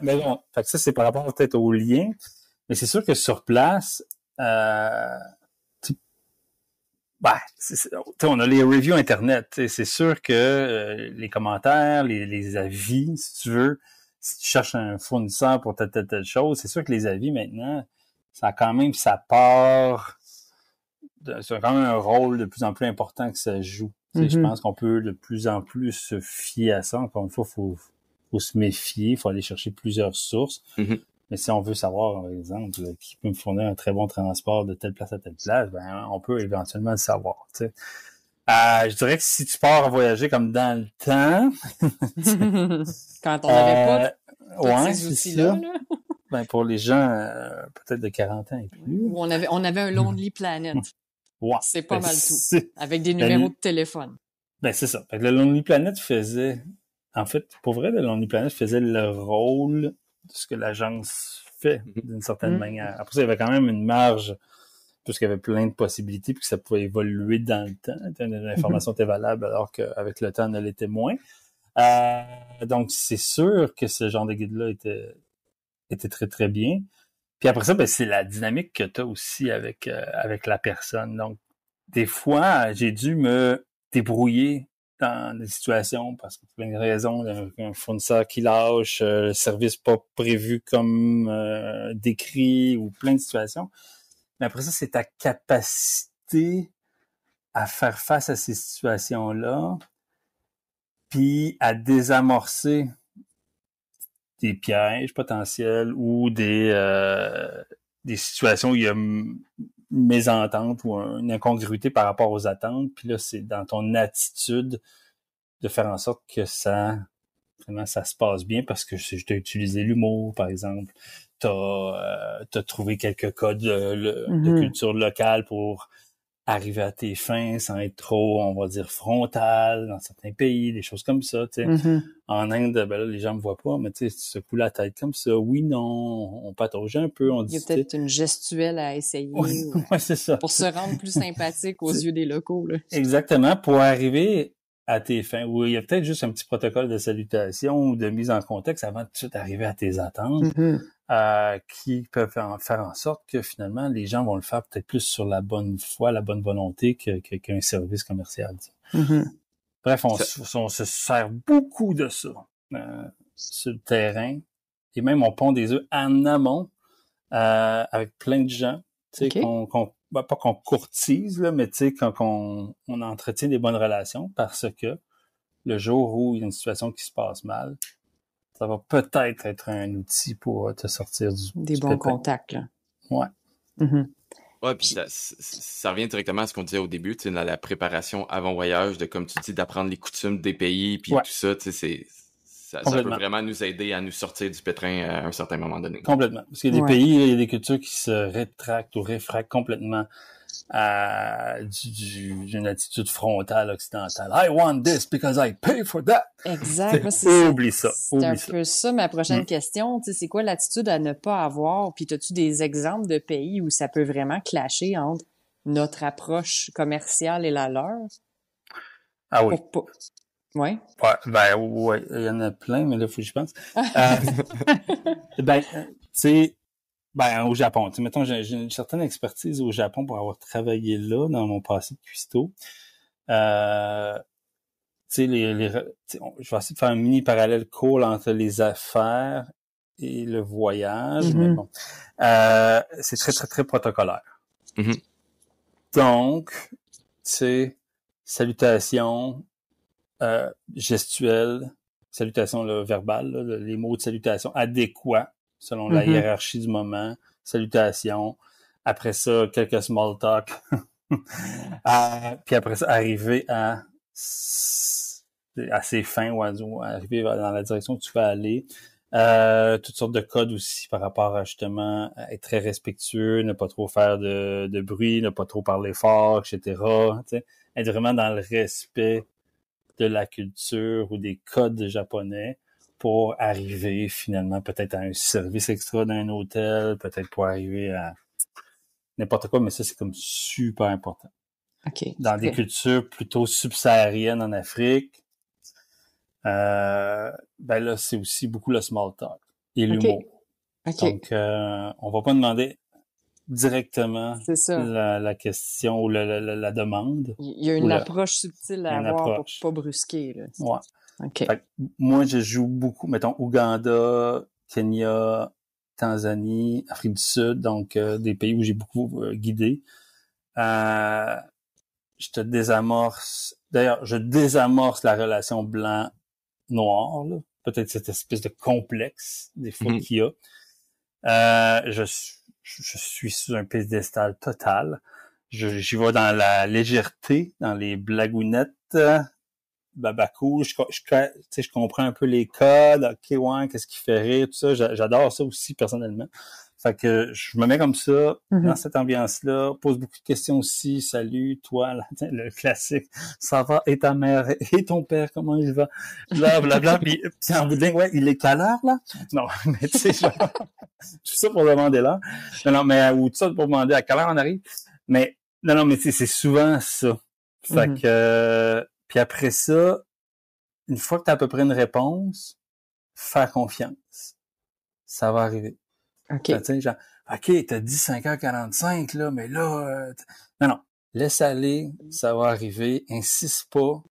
Mais bon, fait que ça, c'est par rapport peut-être au lien. Mais c'est sûr que sur place, on a les reviews Internet. C'est sûr que les commentaires, les avis, si tu veux, si tu cherches un fournisseur pour telle chose, c'est sûr que les avis maintenant, ça a quand même sa part, c'est quand même un rôle de plus en plus important que ça joue. Je pense qu'on peut de plus en plus se fier à ça. Encore une fois, faut se méfier, il faut aller chercher plusieurs sources. Mais si on veut savoir, par exemple, qui peut me fournir un très bon transport de telle place à telle place, ben on peut éventuellement le savoir. Tu sais. Je dirais que si tu pars à voyager comme dans le temps... Quand on n'avait pas ces outils-là. Ben, pour les gens peut-être de 40 ans et plus. Où on avait un Lonely Planet. C'est pas mal tout. Avec des numéros de téléphone. Ben, c'est ça. Fait que le Lonely Planet faisait... En fait, pour vrai, le Lonely Planet faisait le rôle de ce que l'agence fait, d'une certaine manière. Après ça, il y avait quand même une marge, puisqu'il y avait plein de possibilités, puis que ça pouvait évoluer dans le temps. L'information était valable, alors qu'avec le temps, elle l'était moins. Donc, c'est sûr que ce genre de guide-là était très, très bien. Puis après ça, ben, c'est la dynamique que tu as aussi avec la personne. Donc, des fois, j'ai dû me débrouiller dans des situations parce que pour plein de raisons, un fournisseur qui lâche, le service pas prévu comme décrit ou plein de situations. Mais après ça, c'est ta capacité à faire face à ces situations-là, puis à désamorcer des pièges potentiels ou des situations où il y a une mésentente ou une incongruité par rapport aux attentes. Puis là, c'est dans ton attitude de faire en sorte que vraiment, ça se passe bien parce que je t'ai utilisé l'humour, par exemple. T'as trouvé quelques codes de culture locale pour arriver à tes fins sans être trop, on va dire, frontal dans certains pays, des choses comme ça, tu sais. En Inde, ben là, les gens me voient pas, mais tu sais, tu secoues la tête comme ça. Oui, non, on patauge un peu, on dit... Il y a peut-être une gestuelle à essayer. Ouais, c'est ça. Pour se rendre plus sympathique aux yeux des locaux, là. Exactement, pour arriver à tes fins. Ou il y a peut-être juste un petit protocole de salutation ou de mise en contexte avant de tout de suite arriver à tes attentes. Qui peuvent faire en sorte que finalement les gens vont le faire peut-être plus sur la bonne foi, la bonne volonté qu'un service commercial. Bref, on se sert beaucoup de ça sur le terrain et même on pond des œufs en amont avec plein de gens, tu sais, pas qu'on courtise là, mais tu sais qu'on entretient des bonnes relations parce que le jour où il y a une situation qui se passe mal, ça va peut-être être un outil pour te sortir des bons contacts, là. Ouais. Ouais, puis ça revient directement à ce qu'on disait au début, tu sais, la préparation avant voyage, de comme tu dis, d'apprendre les coutumes des pays, puis tout ça, tu sais, ça peut vraiment nous aider à nous sortir du pétrin à un certain moment donné. Complètement. Parce qu'il y a des pays, il y a des cultures qui se rétractent ou réfractent complètement d'une attitude frontale occidentale. I want this because I pay for that. Exact. Oublie ça. C'est un peu ça ma prochaine question. Tu sais, c'est quoi l'attitude à ne pas avoir? Puis as-tu des exemples de pays où ça peut vraiment clasher entre notre approche commerciale et la leur? Ah oui. Ouais. Ouais, il y en a plein, mais là, il faut que je pense. Au Japon, tu sais, mettons, j'ai une certaine expertise au Japon pour avoir travaillé là dans mon passé de cuistot. Tu sais, je vais essayer de faire un mini parallèle court entre les affaires et le voyage, mais bon, c'est très, très, très protocolaire. Donc, tu sais, salutations, gestuelles, salutations là, verbales, là, les mots de salutation adéquats selon la hiérarchie du moment, salutations, après ça, quelques small talk, puis après ça, arriver à ses fins ou arriver dans la direction que tu veux aller. Toutes sortes de codes aussi par rapport à justement être très respectueux, ne pas trop faire de bruit, ne pas trop parler fort, etc. Tu sais, être vraiment dans le respect de la culture ou des codes japonais pour arriver finalement peut-être à un service extra d'un hôtel, peut-être pour arriver à n'importe quoi, mais ça c'est comme super important. Dans des cultures plutôt subsahariennes en Afrique, ben là c'est aussi beaucoup le small talk et l'humour. Donc on va pas demander directement la question ou la demande. Il y a une approche subtile à avoir pour pas brusquer. Là. Ouais. Fait que moi, je joue beaucoup, mettons, Ouganda, Kenya, Tanzanie, Afrique du Sud, donc des pays où j'ai beaucoup guidé. Je désamorce la relation blanc-noir, là. Peut-être cette espèce de complexe, des fois, qu'il y a. Je suis sur un piédestal total. J'y vais dans la légèreté, dans les blagounettes, babacou, je comprends un peu les codes, qu'est-ce qui fait rire, tout ça, j'adore ça aussi personnellement. Fait que je me mets comme ça, dans cette ambiance-là, pose beaucoup de questions aussi, salut, toi, là, le classique, ça va, et ta mère, et ton père, comment il va, blablabla, puis en bout de ligne, ouais, il est quelle heure, là? Non, mais tu sais, tout ça pour demander là. Non, mais, ou tout ça pour demander à quelle heure on arrive. Mais, non, mais c'est souvent ça. Fait que, puis après ça, une fois que tu as à peu près une réponse, faire confiance. Ça va arriver. Tu sais, genre, OK, t'as dit 5h45, là, mais là... Non, laisse aller, ça va arriver. Insiste pas.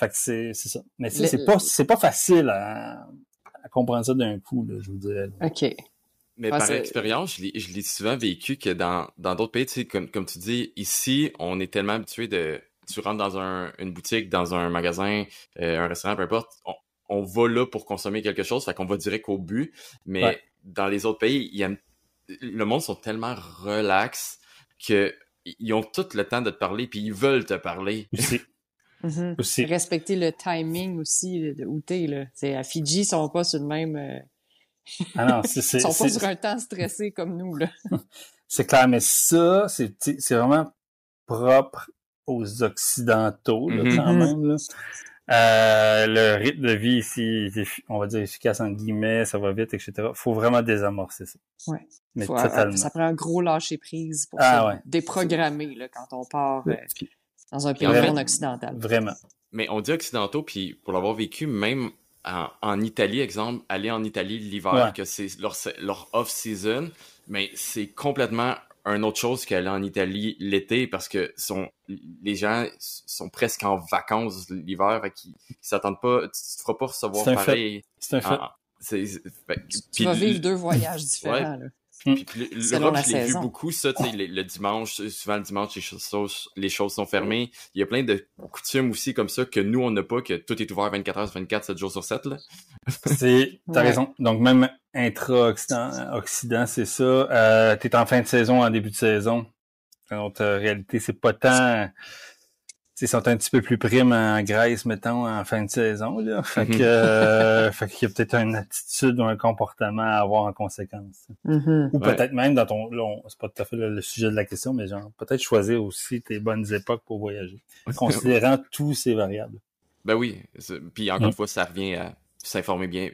Fait que c'est ça. Mais c'est pas facile à comprendre ça d'un coup, là, je vous dirais. OK. Mais par expérience, je l'ai souvent vécu que dans d'autres pays, tu sais, comme tu dis, ici, on est tellement habitué tu rentres dans une boutique, dans un magasin, un restaurant, peu importe, on va là pour consommer quelque chose, fait qu'on va direct au but. Mais dans les autres pays, le monde sont tellement relax que ils ont tout le temps de te parler, puis ils veulent te parler. Aussi. Respecter le timing aussi où t'es, là. C'est à Fidji, ils sont pas sur le même... Ah non, ils sont pas sur un temps stressé comme nous, là. C'est clair, mais ça, c'est vraiment propre aux Occidentaux, là, quand même, là. Le rythme de vie ici, on va dire efficace entre guillemets, ça va vite, etc. Faut vraiment désamorcer ça. Ouais. Mais totalement. Ça prend un gros lâcher prise pour déprogrammer, là, quand on part dans un pays non occidental. Vraiment. Mais on dit occidentaux, puis pour l'avoir vécu, même en Italie, exemple, aller en Italie l'hiver, que c'est leur off-season, mais c'est complètement une autre chose qu'aller en Italie l'été, parce que les gens sont presque en vacances l'hiver, fait qu'ils s'attendent pas, tu te feras pas recevoir pareil. C'est un fait. Tu vas vivre deux voyages différents, là. Puis l'Europe, je l'ai vu beaucoup, ça, tu sais, le dimanche, souvent le dimanche, les choses sont fermées. Il y a plein de coutumes aussi comme ça que nous, on n'a pas, que tout est ouvert 24h/24, 7 jours sur 7, là. T'as raison. Donc, même intra-Occident, c'est ça. T'es en fin de saison, en début de saison. En réalité, c'est pas tant... Ils sont un petit peu plus primes en Grèce, mettons, en fin de saison, là. Fait qu'il y a peut-être une attitude ou un comportement à avoir en conséquence. Ou peut-être même dans c'est pas tout à fait le sujet de la question, mais genre, peut-être choisir aussi tes bonnes époques pour voyager. Considérant tous ces variables. Ben oui. Puis encore une fois, ça revient à s'informer bien.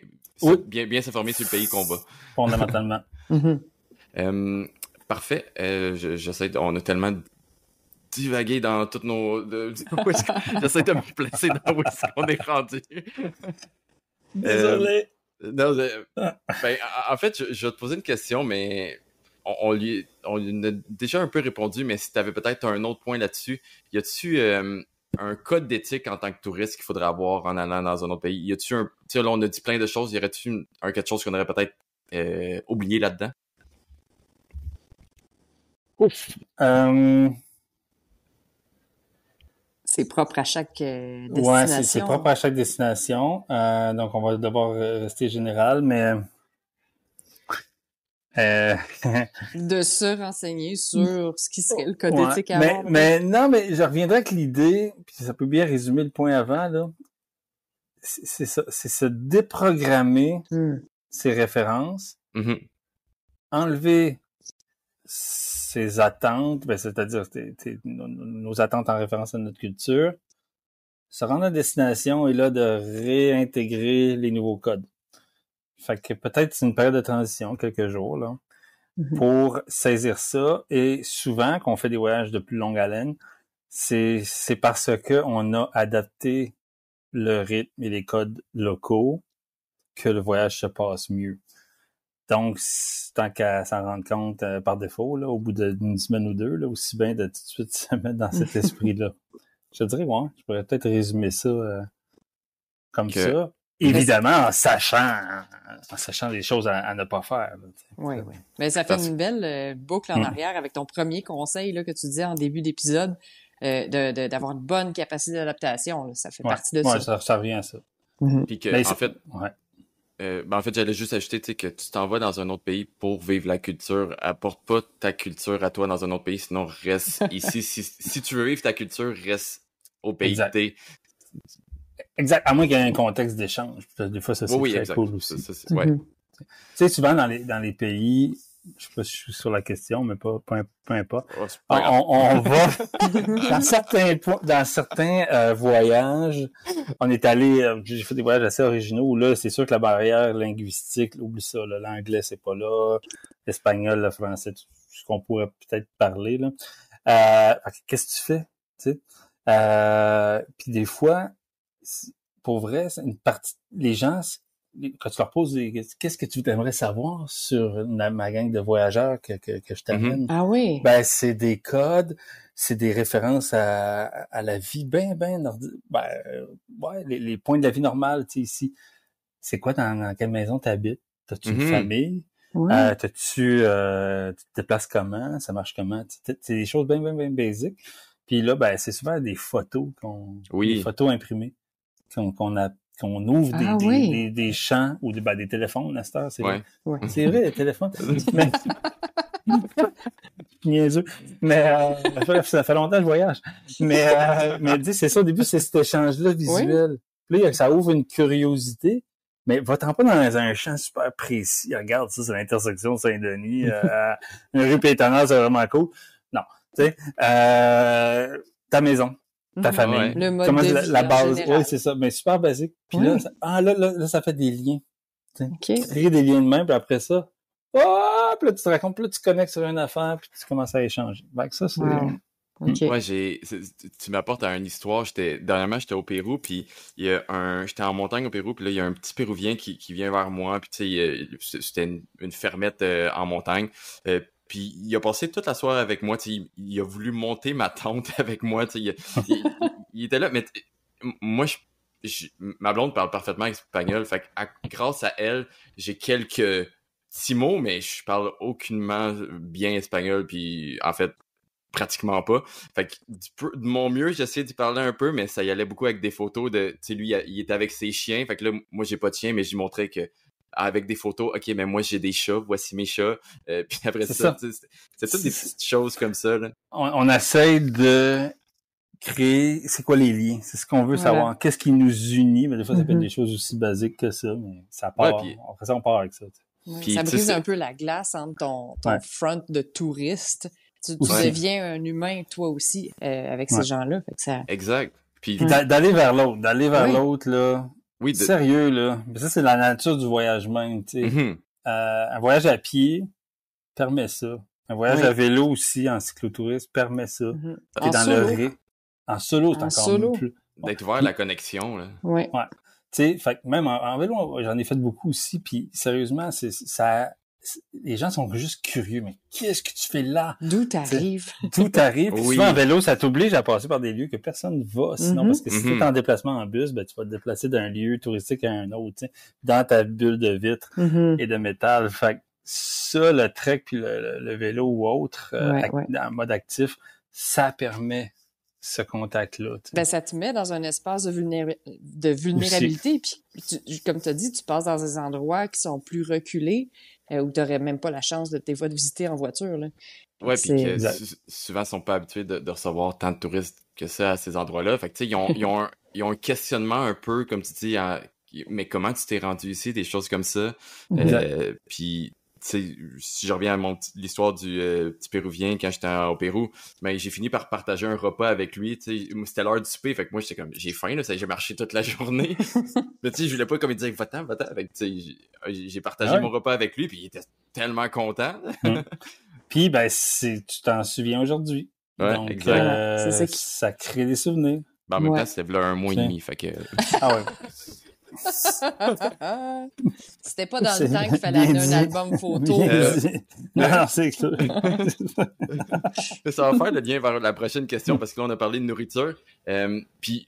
Bien s'informer sur le pays qu'on va. Fondamentalement. Parfait. On a tellement divaguer dans toutes nos... J'essaie de me placer dans où est-ce qu'on est rendu. Désolé. En fait, je vais te poser une question, mais on lui a déjà un peu répondu, mais si tu avais peut-être un autre point là-dessus, y a-tu un code d'éthique en tant que touriste qu'il faudrait avoir en allant dans un autre pays? Y a-tu tu sais, là, on a dit plein de choses, y aurait-tu quelque chose qu'on aurait peut-être oublié là-dedans? C'est propre à chaque destination. Ouais, c'est propre à chaque destination. Donc, on va devoir rester général, mais... de se renseigner sur ce qui serait le code d'éthique à avoir. Mais je reviendrai avec l'idée, puis ça peut bien résumer le point avant, là. C'est ça, c'est se déprogrammer ses références, enlever ses attentes, c'est-à-dire nos attentes en référence à notre culture, se rendre à destination et là de réintégrer les nouveaux codes. Fait que peut-être c'est une période de transition, quelques jours, là, pour saisir ça. Et souvent, quand on fait des voyages de plus longue haleine, c'est parce que on a adapté le rythme et les codes locaux que le voyage se passe mieux. Donc, tant qu'à s'en rendre compte par défaut, là, au bout d'une semaine ou deux, là, aussi bien de tout de suite se mettre dans cet esprit-là. Je te dirais, je pourrais peut-être résumer ça comme ça. Évidemment, en sachant les choses à ne pas faire. Oui. Mais ça fait une belle boucle en arrière avec ton premier conseil là, que tu disais en début d'épisode, d'avoir une bonne capacité d'adaptation. Là. Ça fait partie de ça. Oui, ça revient à ça. Puis que, en fait, j'allais juste ajouter que tu t'en vas dans un autre pays pour vivre la culture. Apporte pas ta culture à toi dans un autre pays, sinon reste ici. Si tu veux vivre ta culture, reste au pays que t'es. Exact. À moins qu'il y ait un contexte d'échange. Des fois, ça, c'est très cool aussi. Tu sais, souvent, dans les pays, je sais pas si je suis sur la question, mais peu importe. On va, dans certains voyages, on est allé, j'ai fait des voyages assez originaux où là, c'est sûr que la barrière linguistique, oublie ça, là, l'anglais, c'est pas là, l'espagnol, le français, tout ce qu'on pourrait peut-être parler, là. Qu'est-ce que tu fais? Tu sais? Puis des fois, pour vrai, c'est une partie, les gens quand tu leur poses qu'est-ce que tu aimerais savoir sur ma gang de voyageurs que je t'amène? Ah oui. Ben, c'est des codes, c'est des références à la vie ben les points de la vie normale, tu sais, ici. C'est quoi dans quelle maison t'habites? T'as-tu une famille? Ouais. Tu te déplaces comment? Ça marche comment? C'est des choses bien basiques. Puis là, ben, c'est souvent des photos des photos imprimées qu'on ouvre des champs ou des téléphones à cette heure. C'est vrai. Ouais. C'est vrai, les téléphones. Mais... niaiseux. Mais ça fait longtemps que je voyage. Mais dis, c'est ça, au début, c'est cet échange-là visuel. Puis là, ça ouvre une curiosité. Mais va-t'en pas dans un champ super précis. Regarde, ça, c'est l'intersection Saint-Denis. Une rue pétonnante, c'est vraiment cool. Non. Tu sais, ta maison, ta famille. Le mode comment de vie la base. général. Oui, c'est ça. Mais super basique. Puis là, ça fait des liens. Okay. Tu crées des liens de même, puis après ça, puis là, tu te racontes, puis là, tu connectes sur une affaire, puis tu commences à échanger. Donc, ça, c'est... Okay. Ouais, tu m'apportes à une histoire. Dernièrement, j'étais au Pérou, puis j'étais en montagne au Pérou, puis là, il y a un petit Péruvien qui vient vers moi, puis tu sais, c'était une fermette en montagne. Puis il a passé toute la soirée avec moi, tu sais, il a voulu monter ma tente avec moi, tu sais, il était là, mais moi, ma blonde parle parfaitement espagnol, fait que grâce à elle, j'ai quelques petits mots, mais je parle aucunement bien espagnol, puis en fait, pratiquement pas. Fait que de mon mieux, j'essayais d'y parler un peu, mais ça y allait beaucoup avec des photos de, tu sais, lui, il était avec ses chiens, fait que là, moi, j'ai pas de chien, mais j'y montrais que avec des photos, ok, mais moi j'ai des chats, voici mes chats. Puis après ça. C'est toutes des petites choses comme ça. Là. On essaie de créer, c'est quoi les liens? C'est ce qu'on veut savoir. Qu'est-ce qui nous unit? Mais des fois, ça peut être des choses aussi basiques que ça, mais ça part. Après ça, on part avec ça. Puis, ça brise un peu la glace entre ton front de touriste. Tu deviens un humain, toi aussi, avec ces gens-là. Fait que ça... Exact. Puis d'aller vers l'autre, là. Oui, sérieux, là. Mais ça, c'est la nature du voyage même, tu sais. Un voyage à pied permet ça. Un voyage à vélo aussi, en cyclotourisme, permet ça. T'es dans le rythme. En solo, c'est encore plus. D'être ouvert à la connexion, là. Ouais. Tu sais, fait que même en vélo, j'en ai fait beaucoup aussi, puis sérieusement, les gens sont juste curieux, mais qu'est-ce que tu fais là? D'où t'arrives? D'où t'arrives? Puis souvent, en vélo, ça t'oblige à passer par des lieux que personne ne va, sinon, parce que si t'es en déplacement en bus, ben, tu vas te déplacer d'un lieu touristique à un autre, tu sais, dans ta bulle de vitre et de métal. Fait que ça, le trek puis le vélo ou autre, en mode actif, ça permet ce contact-là. Ben, ça te met dans un espace de vulnérabilité. Puis, comme tu as dit, tu passes dans des endroits qui sont plus reculés, où tu n'aurais même pas la chance de visiter en voiture. Là. Ouais, puis que souvent, ils sont pas habitués de recevoir tant de touristes que ça à ces endroits-là. Fait que, tu sais, ils ont un questionnement un peu, comme tu dis, mais comment tu t'es rendu ici, des choses comme ça. Puis, tu sais, si je reviens à l'histoire du petit Péruvien quand j'étais au Pérou, ben j'ai fini par partager un repas avec lui, tu sais, c'était l'heure du souper, fait que moi j'étais comme, j'ai faim là, j'ai marché toute la journée, mais tu sais, je voulais pas comme il disait, va-t'en, fait que tu sais, j'ai partagé mon repas avec lui, puis il était tellement content. Puis ben tu t'en souviens aujourd'hui, donc exact. Ça crée des souvenirs. Ben, en même temps, c'était là un mois et demi, fait que... Ah ouais. C'était pas dans le temps qu'il fallait amener un album photo. Non, c'est clair. Ça va faire le lien vers la prochaine question, parce que là, on a parlé de nourriture. Puis,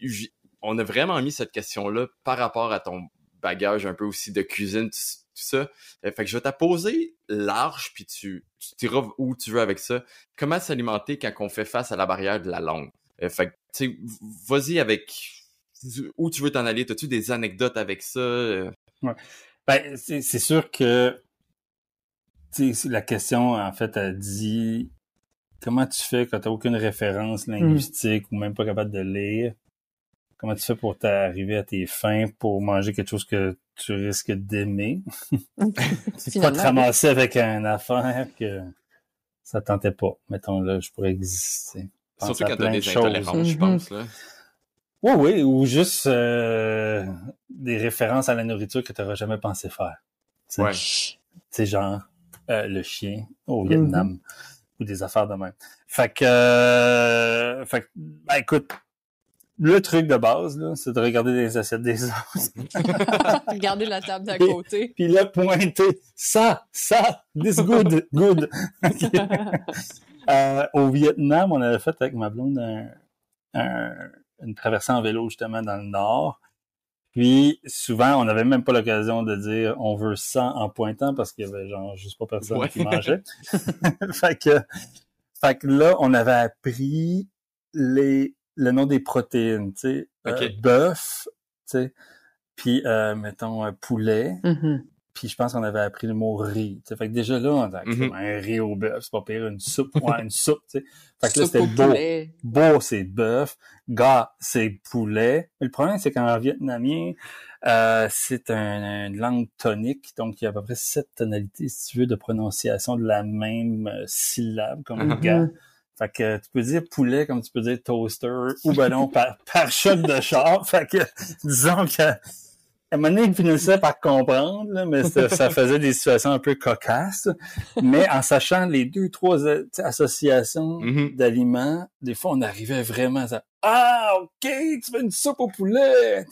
on a vraiment mis cette question-là par rapport à ton bagage un peu aussi de cuisine, tout ça. Fait que je vais te poser large, puis tu iras où tu veux avec ça. Comment s'alimenter quand on fait face à la barrière de la langue? Fait que, tu sais, vas-y avec... Où tu veux t'en aller? As-tu des anecdotes avec ça? Ouais. Ben, c'est sûr que la question, en fait, elle dit comment tu fais quand tu n'as aucune référence linguistique ou même pas capable de lire? Comment tu fais pour t'arriver à tes fins pour manger quelque chose que tu risques d'aimer? C'est pas te ramasser avec une affaire que ça tentait pas. Mettons là, je pourrais exister. Surtout quand tu as des intolérances, je pense, là. Oui, ou juste des références à la nourriture que tu n'auras jamais pensé faire. C'est genre le chien au Vietnam ou des affaires de même. Fait que ben écoute, le truc de base, là, c'est de regarder les assiettes des autres. Regardez la table d'à côté. Puis là, pointer. Ça, this good. Au Vietnam, on avait fait avec ma blonde une traversée en vélo, justement, dans le nord. Puis, souvent, on n'avait même pas l'occasion de dire on veut 100 en pointant parce qu'il y avait genre juste pas personne qui mangeait. fait que là, on avait appris le nom des protéines, tu sais, bœuf, tu sais, puis mettons poulet. Mm-hmm. Puis je pense qu'on avait appris le mot riz. T'sais. Fait que déjà là, on a un riz au bœuf, c'est pas pire, une soupe, une soupe, tu sais. Fait que là, c'était beau. Beau, c'est bœuf. Gars, c'est poulet. Mais le problème, c'est qu'en vietnamien, c'est une langue tonique, donc il y a à peu près 7 tonalités, si tu veux, de prononciation de la même syllabe, comme gars. Fait que tu peux dire poulet comme tu peux dire toaster, ou ben non, par choc de char. Fait que, disons que à un moment donné, il finissait par comprendre, là, mais ça faisait des situations un peu cocasses. Mais en sachant les 2-3 associations d'aliments, des fois, on arrivait vraiment à « Ah, OK, tu fais une soupe au poulet! »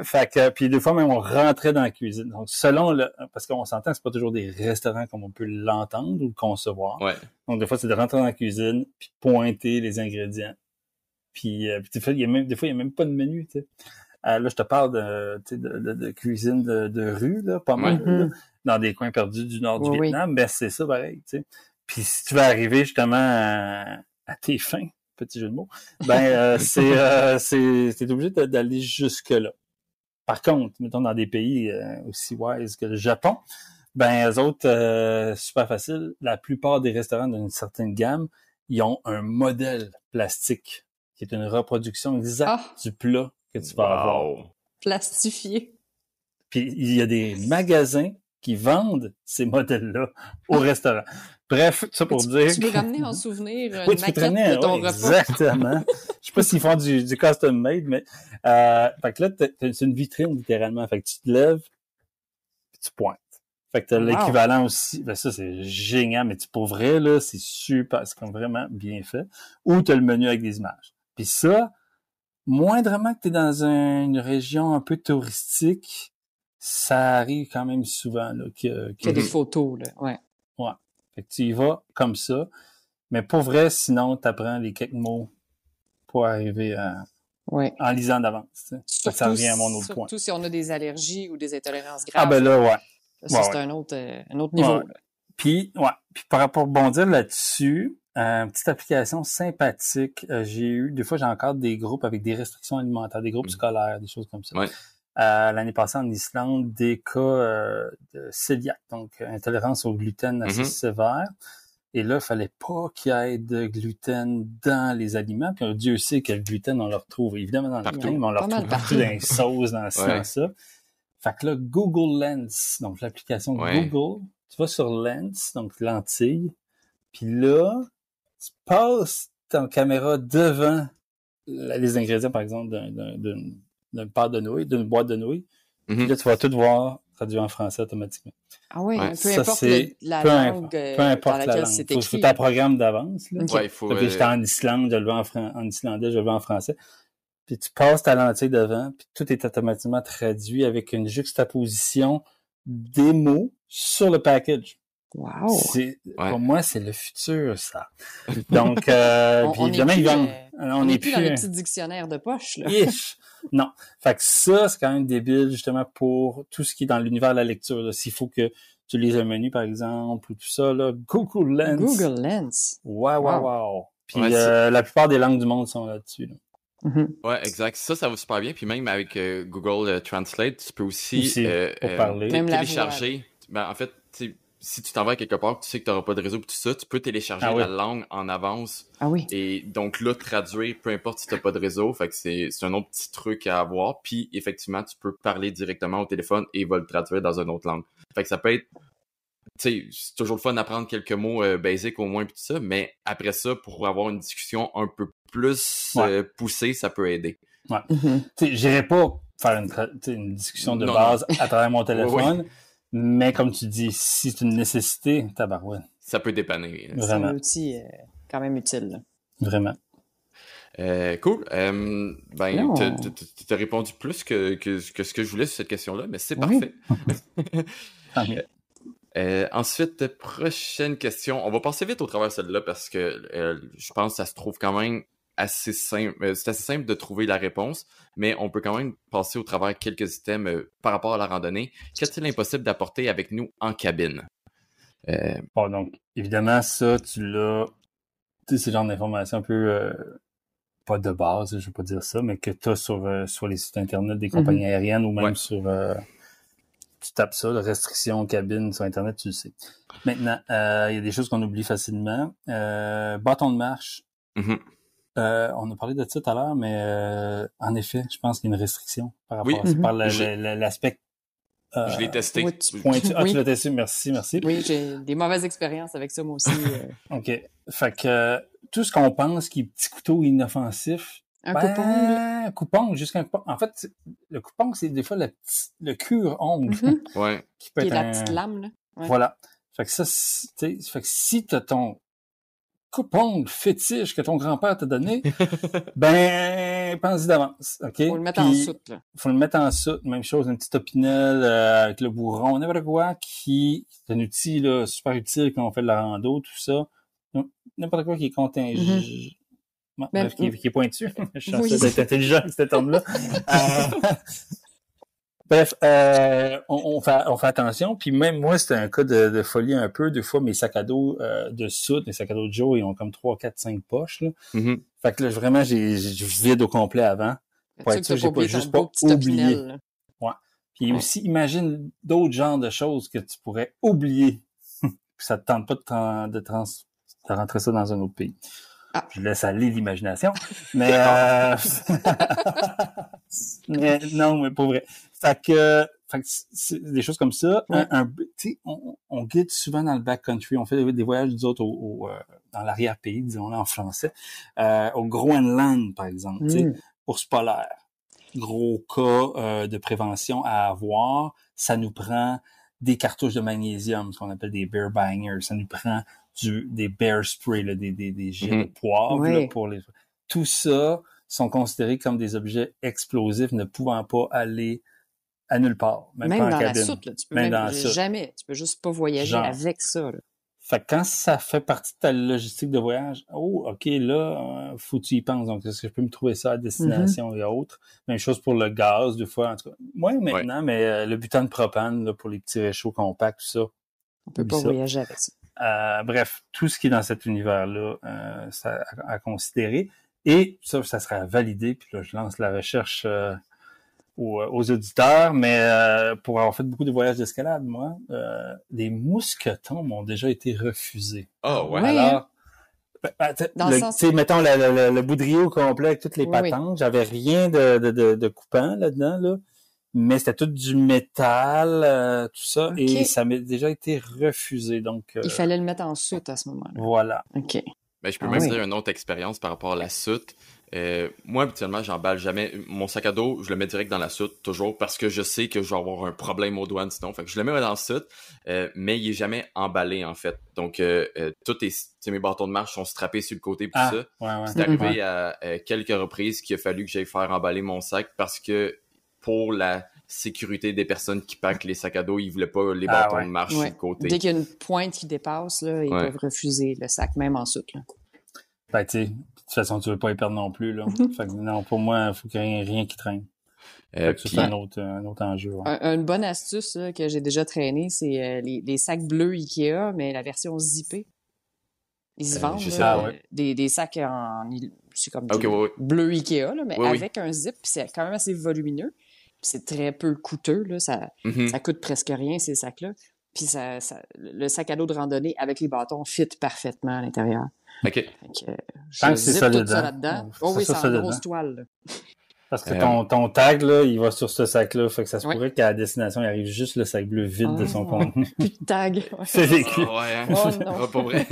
Fait que, puis des fois, même, on rentrait dans la cuisine. Donc, parce qu'on s'entend que c'est pas toujours des restaurants comme on peut l'entendre ou le concevoir. Ouais. Donc, des fois, c'est de rentrer dans la cuisine puis pointer les ingrédients. Puis des fois, il y a même pas de menu, tu sais. Là, je te parle de cuisine de rue, là, pas mal, là, dans des coins perdus du nord du Vietnam. Ben, c'est ça, pareil, tu sais. Puis si tu veux arriver justement à tes fins, petit jeu de mots, ben, t'es obligé d'aller jusque-là. Par contre, mettons dans des pays aussi wise que le Japon, ben, eux autres, super facile. La plupart des restaurants d'une certaine gamme, ils ont un modèle plastique qui est une reproduction exacte du plat que tu vas avoir. Plastifié. Puis il y a des magasins qui vendent ces modèles-là au restaurant. Bref, ça pour dire... Tu peux ramener en souvenir une maquette de ton repas. Exactement. Je sais pas s'ils font du custom made, mais... fait que là, c'est une vitrine, littéralement. Fait que tu te lèves, puis tu pointes. Fait que t'as l'équivalent aussi. Ben ça, c'est génial, mais pour vrai, là, c'est super. C'est comme vraiment bien fait. Ou t'as le menu avec des images. Puis ça... Moindrement que tu es dans une région un peu touristique, ça arrive quand même souvent là, qu'il y a des photos, là. Ouais. Fait que tu y vas comme ça. Mais pour vrai, sinon, tu apprends les quelques mots pour arriver en lisant d'avance. Ça revient à mon autre point. Surtout si on a des allergies ou des intolérances graves. Ah ben là, Ça, c'est un autre niveau. Là. Puis par rapport à rebondir là-dessus, petite application sympathique. Des fois, j'ai encore des groupes avec des restrictions alimentaires, des groupes scolaires, des choses comme ça. Ouais. L'année passée en Islande, des cas de cœliaque, donc intolérance au gluten assez sévère. Et là, il fallait pas qu'il y ait de gluten dans les aliments. Puis Dieu sait que le gluten, on le retrouve évidemment dans le pain, mais on le retrouve partout dans les sauces, dans ça. Fait que là, Google Lens, donc l'application Google, tu vas sur Lens, donc lentille, puis là, tu passes ta caméra devant les ingrédients, par exemple, d'une pâte de nouilles, d'une boîte de nouilles. Puis là, tu vas tout voir traduit en français automatiquement. Ah oui, peu ça, importe la langue peu importe dans laquelle c'est écrit. Faut un programme d'avance. Là. Okay. Puis j'étais en Islande, je le vois en islandais, je le vois en français. Puis tu passes ta lentille devant, puis tout est automatiquement traduit avec une juxtaposition des mots sur le package. Wow! Pour moi, c'est le futur, ça. Donc, puis évidemment, on n'est plus dans les petits dictionnaires de poche, là. Non. Fait que ça, c'est quand même débile, justement, pour tout ce qui est dans l'univers de la lecture. Là. S'il faut que tu lises un menu, par exemple, ou tout ça, là, Google Lens. Google Lens. Wow. Puis la plupart des langues du monde sont là-dessus, là. Ouais, exact. Ça va super bien. Puis même avec Google Translate, tu peux aussi télécharger. Ben, en fait, si tu t'en vas quelque part, tu sais que tu n'auras pas de réseau et tout ça, tu peux télécharger la langue en avance. Ah oui. Et donc là, traduire, peu importe si tu n'as pas de réseau. Fait que c'est un autre petit truc à avoir. Puis effectivement, tu peux parler directement au téléphone et il va le traduire dans une autre langue. Fait que ça peut être... Tu sais, c'est toujours le fun d'apprendre quelques mots basiques au moins puis tout ça, mais après ça, pour avoir une discussion un peu plus poussée, ça peut aider. Ouais. Tu sais, j'irais pas faire une discussion de base à travers mon téléphone, mais comme tu dis, si c'est une nécessité, tabarouette. Ça peut dépanner. C'est un outil quand même utile. Là. Vraiment. Cool. Ben, Non. t'as répondu plus que ce que je voulais sur cette question-là, mais c'est parfait. Tant mieux. Ensuite, prochaine question. On va passer vite au travers de celle-là parce que je pense que ça se trouve quand même assez simple. C'est assez simple de trouver la réponse, mais on peut quand même passer au travers quelques items par rapport à la randonnée. Qu'est-il impossible d'apporter avec nous en cabine? Bon, donc, évidemment, ça, tu l'as... Tu sais, c'est le genre d'information un peu... pas de base, je vais pas dire ça, mais que tu as sur les sites Internet des compagnies aériennes ou même sur... tu tapes ça, la restriction cabine sur Internet, tu le sais. Maintenant, il y a des choses qu'on oublie facilement. Bâton de marche. Mm-hmm. On a parlé de ça tout à l'heure, mais en effet, je pense qu'il y a une restriction par rapport à ça, par l'aspect je l'ai testé. pointu. Ah, tu l'as testé, merci. Oui, j'ai des mauvaises expériences avec ça, moi aussi. OK. Fait que tout ce qu'on pense qui est petit couteau inoffensif, Un coupon, jusqu'à un coupon. En fait, le coupon, c'est des fois le cure-ongle. Ouais. Qui peut Qui être est la petite lame, là. Ouais. Voilà. Fait que ça, fait que si t'as ton coupe-ongle fétiche que ton grand-père t'a donné, ben, pense-y d'avance, OK? Faut le mettre en soute, là. Faut le mettre en soute. Même chose, une petite opinel avec le bourron, n'importe quoi qui est un outil là, super utile quand on fait de la rando, tout ça. N'importe quoi qui est contingent. Bref, qui est pointu. Je suis censé d'être intelligent avec cet terme-là. Bref, on fait attention. Puis même moi, c'était un cas de folie un peu. Des fois, mes sacs à dos de soute, mes sacs à dos de Joe, ils ont comme 3, 4, 5 poches. Là. Mm-hmm. Fait que là, vraiment, je vide au complet avant. Pour être sûr, j'ai pas juste pas oublié. Ouais. Puis aussi, imagine d'autres genres de choses que tu pourrais oublier. Puis ça te tente pas de rentrer ça dans un autre pays. Je laisse aller l'imagination. Mais, mais non, mais pas vrai. Fait que c'est des choses comme ça. Ouais. On guide souvent dans le backcountry. On fait des voyages, nous autres, dans l'arrière-pays, disons-le en français. Au Groenland, par exemple. Ours polaire. Gros cas de prévention à avoir. Ça nous prend des cartouches de magnésium, ce qu'on appelle des bear bangers. Ça nous prend des bear spray, là, des jets de poivre là, pour les... Tout ça sont considérés comme des objets explosifs ne pouvant pas aller à nulle part. Même pas dans en cabine. La soute, là, tu peux même jamais. Tu peux juste pas voyager avec ça. Là. Fait que quand ça fait partie de ta logistique de voyage, OK, là, faut que tu y penses. Donc, est-ce que je peux me trouver ça à destination et autres? Même chose pour le gaz, des fois, en tout cas. Moi, maintenant, mais le butane de propane, là, pour les petits réchauds compacts, tout ça. On peut pas voyager avec ça. Bref, tout ce qui est dans cet univers-là, ça à considérer. Et ça serait à valider. Puis là, je lance la recherche aux auditeurs. Mais pour avoir fait beaucoup de voyages d'escalade, moi, des mousquetons m'ont déjà été refusés. Oh, ouais. Alors, mettons le boudrier au complet avec toutes les patentes. J'avais rien de coupant là-dedans, là. Mais c'était tout du métal, tout ça, et ça m'est déjà été refusé. Donc, il fallait le mettre en soute à ce moment-là. Voilà. OK. Ben, je peux même dire une autre expérience par rapport à la soute. Moi, habituellement, j'emballe jamais. Mon sac à dos, je le mets direct dans la soute, toujours, parce que je sais que je vais avoir un problème aux douanes sinon. Fait que je le mets dans la soute, mais il est jamais emballé, en fait. Donc, mes bâtons de marche sont strappés sur le côté pour ça. C'est arrivé à quelques reprises qu'il a fallu que j'aille faire emballer mon sac parce que pour la sécurité des personnes qui packent les sacs à dos, ils voulaient pas les bâtons de marche sur le côté. Dès qu'il y a une pointe qui dépasse, là, ils peuvent refuser le sac, même en soute. Là. Ben, tu sais, de toute façon, tu veux pas y perdre non plus. Là. Fait que, non, pour moi, il faut qu'il n'y ait rien qui traîne. C'est un autre enjeu. Ouais. Une bonne astuce là, que j'ai déjà traîné, c'est les sacs bleus Ikea, mais la version zippée. Ils se vendent des sacs c'est comme bleu Ikea, là, mais avec un zip, puis c'est quand même assez volumineux. C'est très peu coûteux, là. Ça coûte presque rien, ces sacs-là. Puis le sac à dos de randonnée avec les bâtons fit parfaitement à l'intérieur. OK. Tant que c'est solide, tout ça là-dedans. C'est en grosse toile. Là. Parce que ton tag, là, il va sur ce sac-là. Fait que ça se pourrait qu'à la destination, il arrive juste le sac bleu vide de son contenu. Plus de tag. C'est vécu. Oh non. Pas vrai.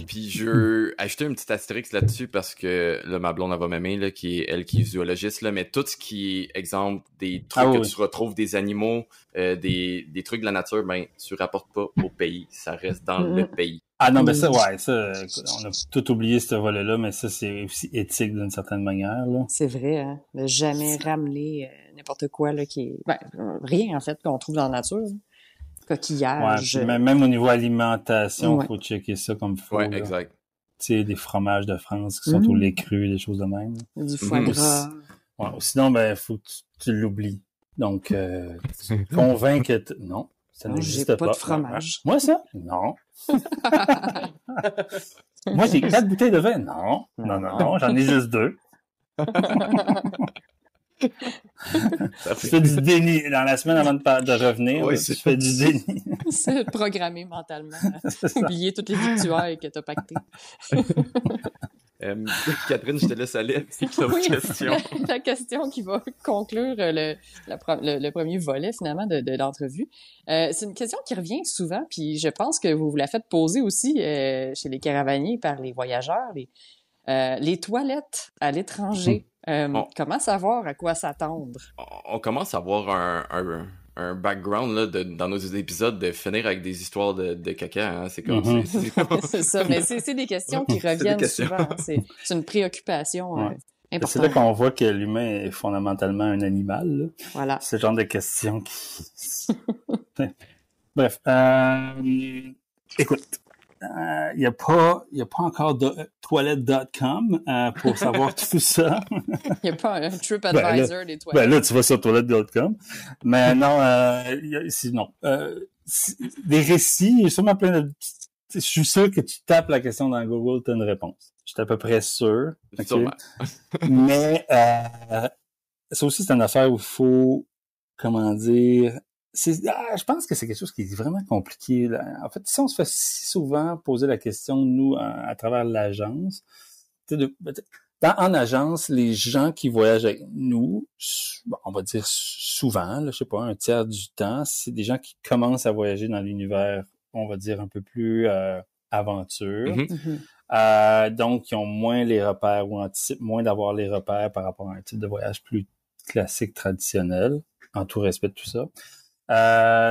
Puis je veux ajouter un petit astérix là-dessus parce que là, ma blonde, elle va m'aimer, là, qui est zoologiste, là, mais tout ce qui est, exemple, des trucs que tu retrouves des animaux, des trucs de la nature, ben, tu rapportes pas au pays. Ça reste dans le pays. Ah non, ben ça, on a tout oublié ce volet-là, mais ça, c'est aussi éthique d'une certaine manière, là. C'est vrai, hein. De jamais ramener n'importe quoi, là, qui est... Ben, rien, en fait, qu'on trouve dans la nature. Coquillages. Ouais, même au niveau alimentation, faut checker ça comme faut. Ouais, là. exact. Tu sais, des fromages de France qui sont au lait cru, des choses de même. Du foie gras. Ouais, sinon, ben, faut que tu l'oublies. Donc, convainc que... Non, ça n'existe pas. J'ai pas de fromage. Moi, ça? Non. Moi, j'ai 4 bouteilles de vin? Non, j'en ai juste 2. Tu fais du déni. Dans la semaine avant de revenir, tu fais du déni. C'est programmé mentalement. Oublier toutes les victuailles que t'as pactées. Catherine, je te laisse aller avec l'autre question. La question qui va conclure le premier volet, finalement, de l'entrevue. C'est une question qui revient souvent, puis je pense que vous la faites poser aussi chez les caravaniers par les voyageurs. Les toilettes à l'étranger. Comment savoir à quoi s'attendre? On commence à avoir un background là, dans nos épisodes de finir avec des histoires de caca. Hein? C'est comme c'est ça, mais c'est des questions qui reviennent souvent. Hein? C'est une préoccupation importante. C'est là qu'on voit que l'humain est fondamentalement un animal. Là. Voilà. C'est le genre de questions qui... Bref. Écoute. Il y a pas encore toilette.com pour savoir tout ça. Il n'y a pas un TripAdvisor des toilettes. Ben là, tu vas sur toilette.com. Mais non, des récits, il y a sûrement plein de... Je suis sûr que tu tapes la question dans Google, tu as une réponse. Je suis à peu près sûr. Okay? Mais ça aussi, c'est une affaire où il faut, comment dire... je pense que c'est quelque chose qui est vraiment compliqué. Là. En fait, si on se fait si souvent poser la question, nous, à travers l'agence, en agence, les gens qui voyagent avec nous, on va dire souvent, là, je sais pas, un tiers du temps, c'est des gens qui commencent à voyager dans l'univers, on va dire, un peu plus aventure. Donc, ils ont moins les repères ou anticipent moins d'avoir les repères par rapport à un type de voyage plus classique, traditionnel, en tout respect de tout ça.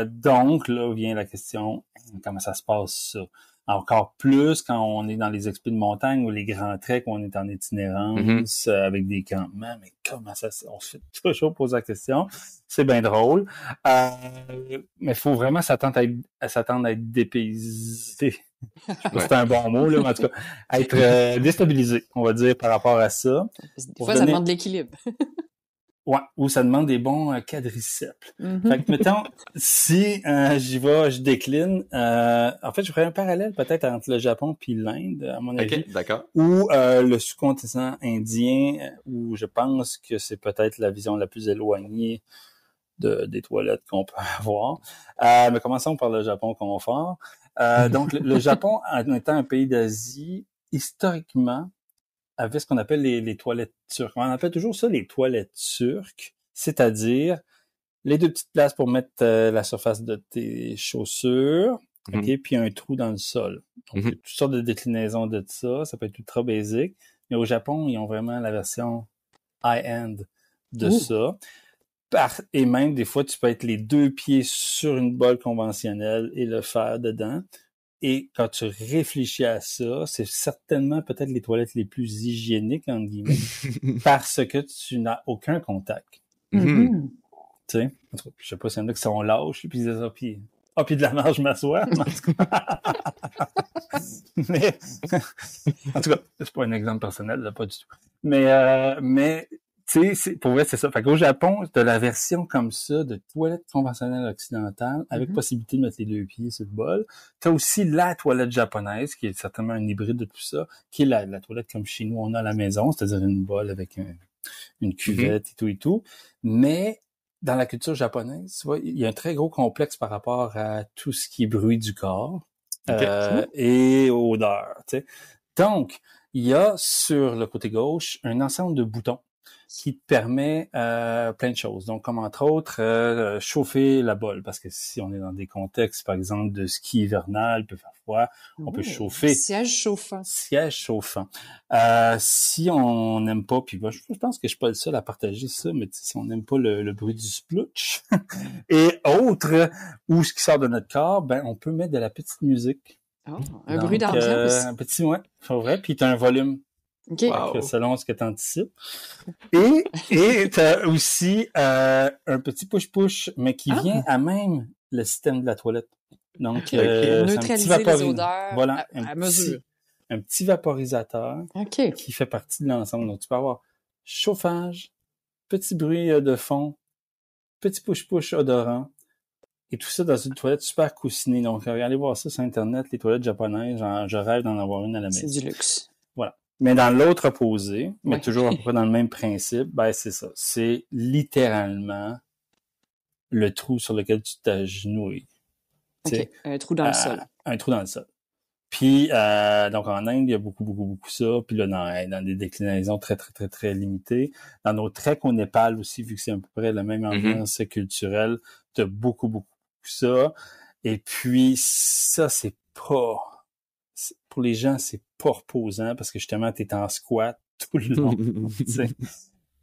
Donc, là vient la question, comment ça se passe ça? Encore plus quand on est dans les expés de montagne ou les grands treks où on est en itinérance avec des campements. Mais comment ça se... On se fait toujours poser la question. C'est bien drôle. Mais il faut vraiment s'attendre à être dépaysé. Je sais pas si c'est un bon mot, là, mais en tout cas, à être déstabilisé, on va dire, par rapport à ça. Des fois, ça demande de l'équilibre. Ouais, ou ça demande des bons quadriceps. Fait que, mettons, si j'y vais, je décline, en fait, je ferais un parallèle peut-être entre le Japon puis l'Inde, à mon avis. OK, d'accord. Ou le sous-continent indien, où je pense que c'est peut-être la vision la plus éloignée des toilettes qu'on peut avoir. Mais commençons par le Japon confort. Donc, le Japon, en étant un pays d'Asie, historiquement, avait ce qu'on appelle les toilettes turques. On appelle toujours ça les toilettes turques, c'est-à-dire les 2 petites places pour mettre la surface de tes chaussures, OK, puis un trou dans le sol. Donc, il y a toutes sortes de déclinaisons de ça. Ça peut être ultra basique. Mais au Japon, ils ont vraiment la version high-end de ça. Et même, des fois, tu peux être les 2 pieds sur une bolle conventionnelle et le faire dedans. Et quand tu réfléchis à ça, c'est certainement peut-être les toilettes les plus hygiéniques, entre guillemets, parce que tu n'as aucun contact. Tu sais, je sais pas s'il y en a qui sont lâches, puis ils disent puis de la marge, je m'assois. Mais, en tout cas, c'est pas un exemple personnel, là, pas du tout. Mais tu sais, pour vrai, c'est ça. Fait qu'au Japon, t'as la version comme ça de toilette conventionnelle occidentale avec possibilité de mettre les 2 pieds sur le bol. T'as aussi la toilette japonaise, qui est certainement un hybride de tout ça, qui est la toilette comme chez nous, on a à la maison, c'est-à-dire une bolle avec une cuvette et tout. Mais dans la culture japonaise, tu vois, il y a un très gros complexe par rapport à tout ce qui est bruit du corps et odeur, tu sais. Donc, il y a sur le côté gauche un ensemble de boutons qui te permet plein de choses. Donc, comme entre autres, chauffer la bolle, parce que si on est dans des contextes, par exemple, de ski hivernal, il peut faire froid, on peut chauffer. Siège chauffant. Siège chauffant. Si on n'aime pas, puis je pense que je suis pas le seul à partager ça, mais si on n'aime pas le bruit du splutch et autres, ou ce qui sort de notre corps, ben on peut mettre de la petite musique. Oh, un bruit d'ambiance. Un petit, ouais, c'est vrai, puis t'as un volume. OK. Wow. Selon ce que tu anticipes. Et tu as aussi un petit push-push, mais qui vient à même le système de la toilette. Donc, neutraliser les odeurs voilà, à mesure. Un petit vaporisateur qui fait partie de l'ensemble. Donc, tu peux avoir chauffage, petit bruit de fond, petit push-push odorant, et tout ça dans une toilette super coussinée. Donc, allez voir ça sur Internet, les toilettes japonaises. Je rêve d'en avoir une à la maison. C'est du luxe. Voilà. Mais dans l'autre opposé, mais toujours à peu près dans le même principe, ben c'est ça. C'est littéralement le trou sur lequel tu t'agenouilles. OK. Un trou dans le sol. Un trou dans le sol. Puis, donc en Inde, il y a beaucoup ça. Puis là, dans des déclinaisons très, très, très, très limitées. Dans nos treks au Népal aussi, vu que c'est à peu près la même ambiance culturelle, tu as beaucoup ça. Et puis, ça, c'est pas... Pour les gens, c'est pas reposant parce que justement, t'es en squat tout le long.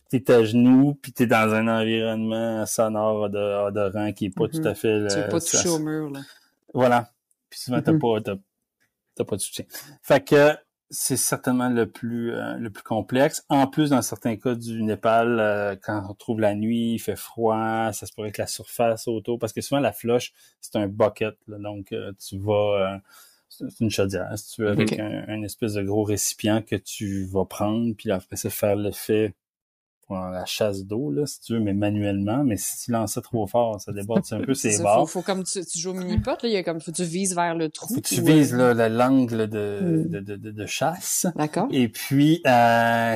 T'es à genoux, puis t'es dans un environnement sonore odorant qui est pas tout à fait... Tu veux pas toucher au mur, là. Voilà. Puis souvent, t'as pas de soutien. Fait que c'est certainement le plus complexe. En plus, dans certains cas du Népal, quand on trouve la nuit, il fait froid, ça se pourrait que la surface autour... Parce que souvent, la flush, c'est un bucket. Là, donc, tu vas... c'est une chaudière, si tu veux, avec un espèce de gros récipient que tu vas prendre, puis après ça, faire l'effet pour la chasse d'eau, là, si tu veux, mais manuellement. Mais si tu lances ça trop fort, ça déborde un peu ses bords. Faut comme tu joues au mini-pot, là, il y a comme, faut que tu vises vers le trou. Faut que tu vises, là, l'angle de chasse. D'accord. Et puis,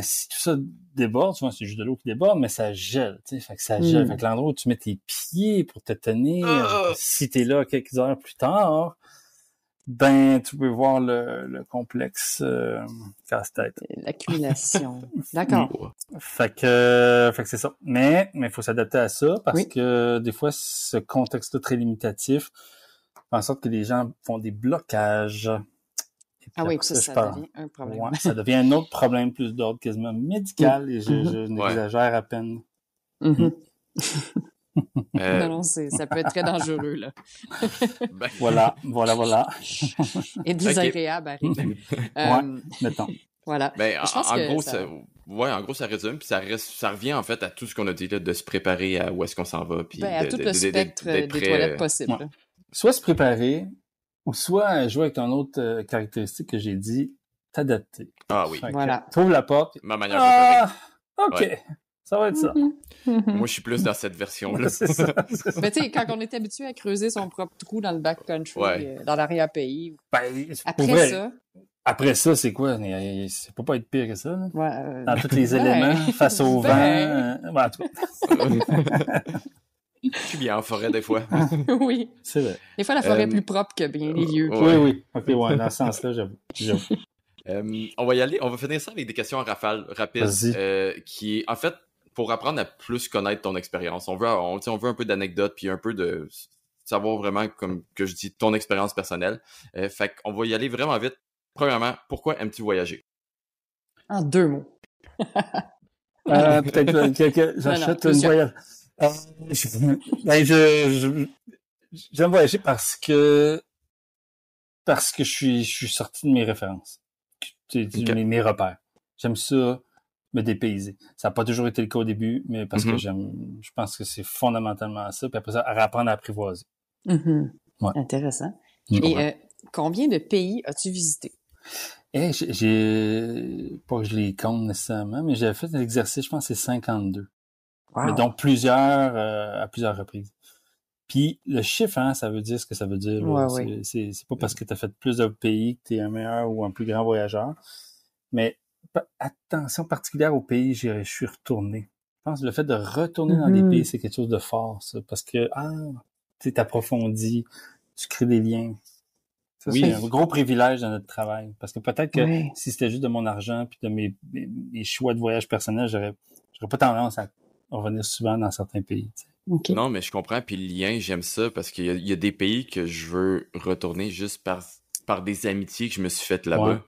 si tout ça déborde, tu vois, c'est juste de l'eau qui déborde, mais ça gèle, tu sais, fait que ça gèle. Fait que l'endroit où tu mets tes pieds pour te tenir, si t'es là quelques heures plus tard, ben, tu peux voir le complexe casse-tête. L'accumulation. D'accord. Fait que c'est ça. Mais il faut s'adapter à ça parce que des fois, ce contexte-là très limitatif fait en sorte que les gens font des blocages. Oui, ça devient un problème. Ouais, ça devient un autre problème plus d'ordre quasiment médical et je n'exagère à peine. Non, ça peut être très dangereux, là. Voilà. Et désagréable à arriver. Mettons. Voilà. Ben, en gros, ça résume, puis ça revient en fait à tout ce qu'on a dit là, de se préparer à où est-ce qu'on s'en va, puis à tout le spectre des toilettes possibles. Soit se préparer, ou soit jouer avec ton autre caractéristique que j'ai dit, t'adapter. Ah oui. Voilà. Trouve la porte. Ma manière préparée. OK. Ouais. Ça va être ça. Moi, je suis plus dans cette version-là. C'est ça. Mais tu sais, quand on est habitué à creuser son propre trou dans le backcountry, dans l'arrière-pays, après ça, c'est quoi? Ça peut pas être pire que ça. Là. Ouais, dans tous les éléments, face au vent. En tout cas. Je suis bien en forêt des fois. Oui. C'est vrai. Des fois, la forêt est plus propre que bien les lieux. Oui. OK, dans ce sens-là, j'avoue. On va y aller. On va finir ça avec des questions en rafale rapides. Qui, en fait, pour apprendre à plus connaître ton expérience. On veut un peu d'anecdotes puis un peu de savoir vraiment, comme que je dis, ton expérience personnelle. Fait qu'on va y aller vraiment vite. Premièrement, pourquoi aimes-tu voyager? En 2 mots. Peut-être que j'achète une voyage. J'aime voyager parce que je suis sorti de mes références. Mes repères. J'aime ça me dépayser. Ça n'a pas toujours été le cas au début, mais parce que je pense que c'est fondamentalement ça, puis après ça, apprendre à apprivoiser. Ouais. Intéressant. Et combien de pays as-tu visité? J'ai pas que je les compte nécessairement, mais j'avais fait un exercice, je pense que c'est 52. Wow. Mais donc plusieurs à plusieurs reprises. Puis le chiffre, ça veut dire ce que ça veut dire. Ouais, c'est pas parce que tu as fait plus de pays que tu es un meilleur ou un plus grand voyageur. Mais attention particulière aux pays, je suis retourné. Je pense que le fait de retourner dans des pays, c'est quelque chose de fort, ça. Parce que, tu t'approfondis, tu crées des liens. Ça, c'est un gros privilège dans notre travail. Parce que peut-être que si c'était juste de mon argent puis de mes choix de voyage personnel, j'aurais pas tendance à revenir souvent dans certains pays. Tu sais. OK. Non, mais je comprends. Puis le lien, j'aime ça parce qu'il y a des pays que je veux retourner juste par des amitiés que je me suis faites là-bas.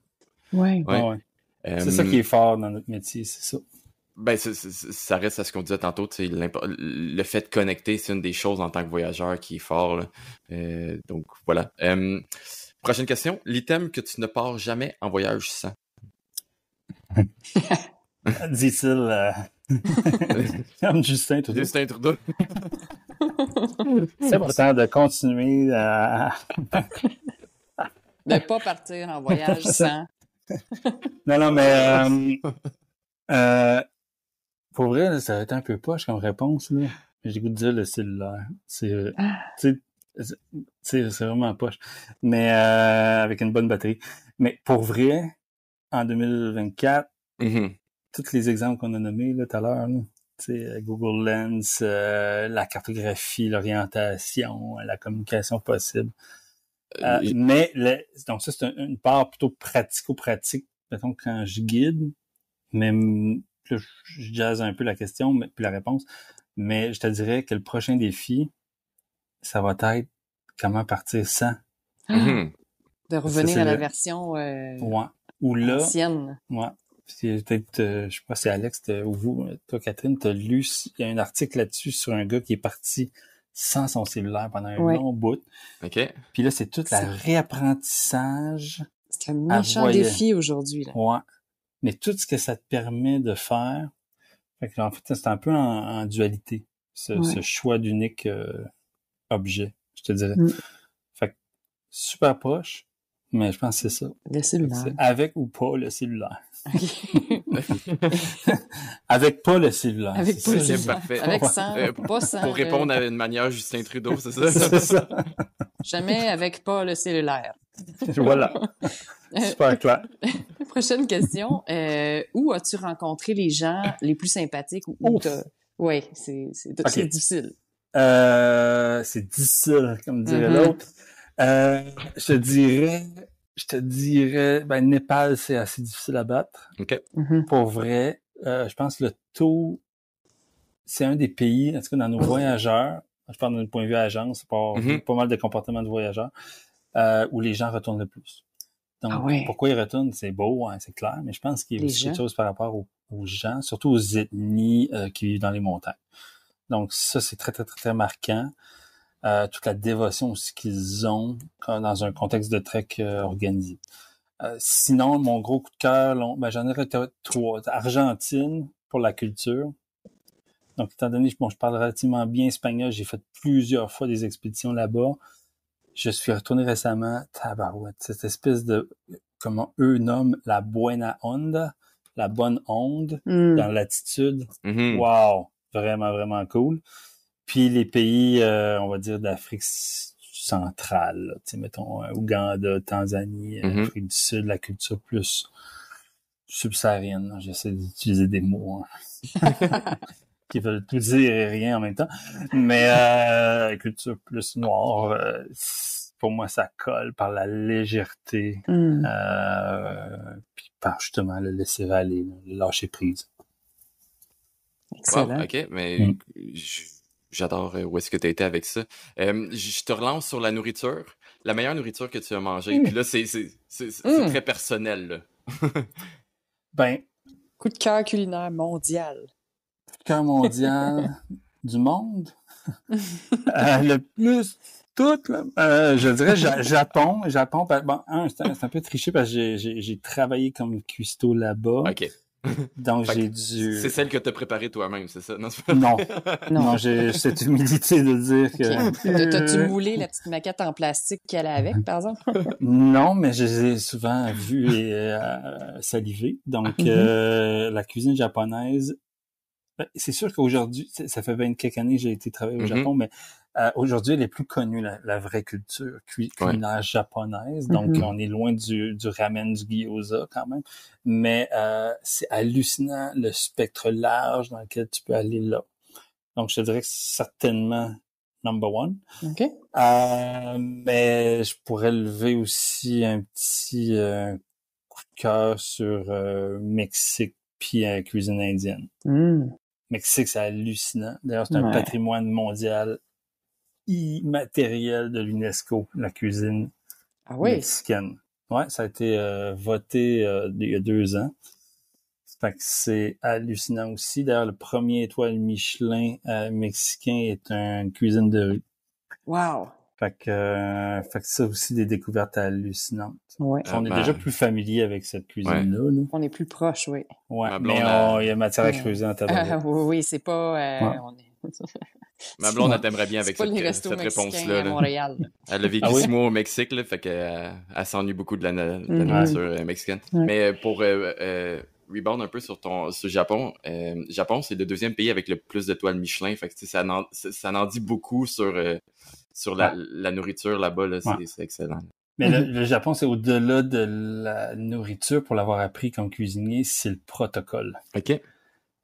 Ouais. Ouais. Ouais. C'est ça qui est fort dans notre métier, c'est ça. Ben, ça reste à ce qu'on disait tantôt, tu sais, le fait de connecter, c'est une des choses en tant que voyageur qui est fort, là. Donc, voilà. Prochaine question. L'item que tu ne pars jamais en voyage sans. Dit-il comme Justin Trudeau. Justin Trudeau. C'est important de continuer à... De pas partir en voyage sans. Non, mais pour vrai, là, ça va être un peu poche comme réponse, là. J'ai le goût de dire le cellulaire. C'est vraiment poche. Mais avec une bonne batterie. Mais pour vrai, en 2024, tous les exemples qu'on a nommés là tout à l'heure, là, Google Lens, la cartographie, l'orientation, la communication possible. Mais donc ça, c'est une part plutôt pratico-pratique, mettons, quand je guide, mais là, je jazz un peu la question, puis la réponse, mais je te dirais que le prochain défi, ça va être comment partir sans. De revenir à la version ou là, ancienne. Ouais. Puis peut-être, je sais pas si Alex ou vous, toi Catherine, t'as lu, il y a un article là-dessus sur un gars qui est parti sans son cellulaire pendant un long bout. OK. Puis là, c'est tout le réapprentissage. C'est un méchant défi aujourd'hui, là. Ouais. Mais tout ce que ça te permet de faire, fait que, en fait, c'est un peu en dualité, ce choix d'unique objet, je te dirais. Fait que super proche, mais je pense que c'est ça. Le cellulaire. C'est avec ou pas le cellulaire. Okay. Avec pas le cellulaire. Avec pas le cellulaire. Parfait. Avec sans, pas sans. Pour répondre à une manière Justin Trudeau, c'est ça? C'est ça. Jamais avec pas le cellulaire. Voilà. Super clair. Prochaine question. Où as-tu rencontré les gens les plus sympathiques? Oui, c'est difficile. C'est difficile, comme dirait l'autre. Je te dirais, Népal, c'est assez difficile à battre. OK. Pour vrai, je pense que le taux, c'est un des pays, en tout cas dans nos voyageurs, je parle d'un point de vue agence, c'est pas mal de comportements de voyageurs, où les gens retournent le plus. Donc, pourquoi ils retournent? C'est beau, hein, c'est clair, mais je pense qu'il y a aussi quelque chose par rapport aux gens, surtout aux ethnies qui vivent dans les montagnes. Donc, ça, c'est très, très, très, très marquant. Toute la dévotion aussi qu'ils ont dans un contexte de trek organisé. Sinon, mon gros coup de cœur, j'en ai 3. Argentine, pour la culture. Donc, étant donné que je parle relativement bien espagnol, j'ai fait plusieurs fois des expéditions là-bas. Je suis retourné récemment, tabarouette, cette espèce de, comment eux nomment, la buena onda, la bonne onde, dans l'altitude. Wow! Vraiment, vraiment cool. Puis les pays, on va dire, d'Afrique centrale, tu sais, mettons, Ouganda, Tanzanie, Afrique du Sud, la culture plus subsaharienne. J'essaie d'utiliser des mots qui veulent tout dire et rien en même temps. Mais culture plus noire, pour moi, ça colle par la légèreté, puis par justement le laisser-aller, le lâcher-prise. Excellent. Wow, OK, mais j'adore où est-ce que tu as été avec ça. Je te relance sur la nourriture. La meilleure nourriture que tu as mangée. Puis là, c'est très personnel, là. Coup de cœur culinaire mondial. Coup de cœur mondial du monde. Le plus tout, là. Je dirais Japon. C'est un peu triché parce que j'ai travaillé comme cuistot là-bas. OK. Donc, j'ai dû... C'est celle que tu as préparée toi-même, c'est ça? Non, j'ai cette humilité de dire que... T'as-tu moulé la petite maquette en plastique qui allait avec, par exemple? Non, mais je les ai souvent vus et saliver. Donc, la cuisine japonaise, c'est sûr qu'aujourd'hui, ça fait 20 quelques années que j'ai été travailler au Japon, mais aujourd'hui, elle est plus connue, la vraie culture culinaire japonaise. Donc, on est loin du ramen, du gyoza quand même. Mais c'est hallucinant le spectre large dans lequel tu peux aller là. Donc, je te dirais que c'est certainement number one. OK. Mais je pourrais lever aussi un petit coup de cœur sur Mexique puis cuisine indienne. Mexique, c'est hallucinant. D'ailleurs, c'est un Ouais. patrimoine mondial immatériel de l'UNESCO, la cuisine Ah oui? mexicaine. Ouais, ça a été voté il y a 2 ans. Fait que c'est hallucinant aussi. D'ailleurs, le premier étoile Michelin mexicain est une cuisine de rue. Wow! Fait que ça aussi, des découvertes hallucinantes. Ouais. On est déjà plus familier avec cette cuisine-là. Là. On est plus proche, oui. Ouais, Ma mais blonde, il y a matière à creuser en tabac. Oui, c'est pas... Ouais. on est... Ma blonde, elle t'aimerait bien c'est avec pas les cette restos mexicains réponse-là. à là. Montréal. là. Elle a vécu Ah oui? 6 mois au Mexique, là, fait qu'elle elle s'ennuie beaucoup de la Mhm. nourriture mexicaine. Ouais. Mais pour rebound un peu sur Japon, Japon, c'est le 2e pays avec le plus d'étoiles Michelin. Fait que tu sais, ça en dit beaucoup sur la nourriture là-bas. Là, Ouais. c'est excellent. Mais le Japon, c'est au-delà de la nourriture, pour l'avoir appris comme cuisinier, c'est le protocole. OK.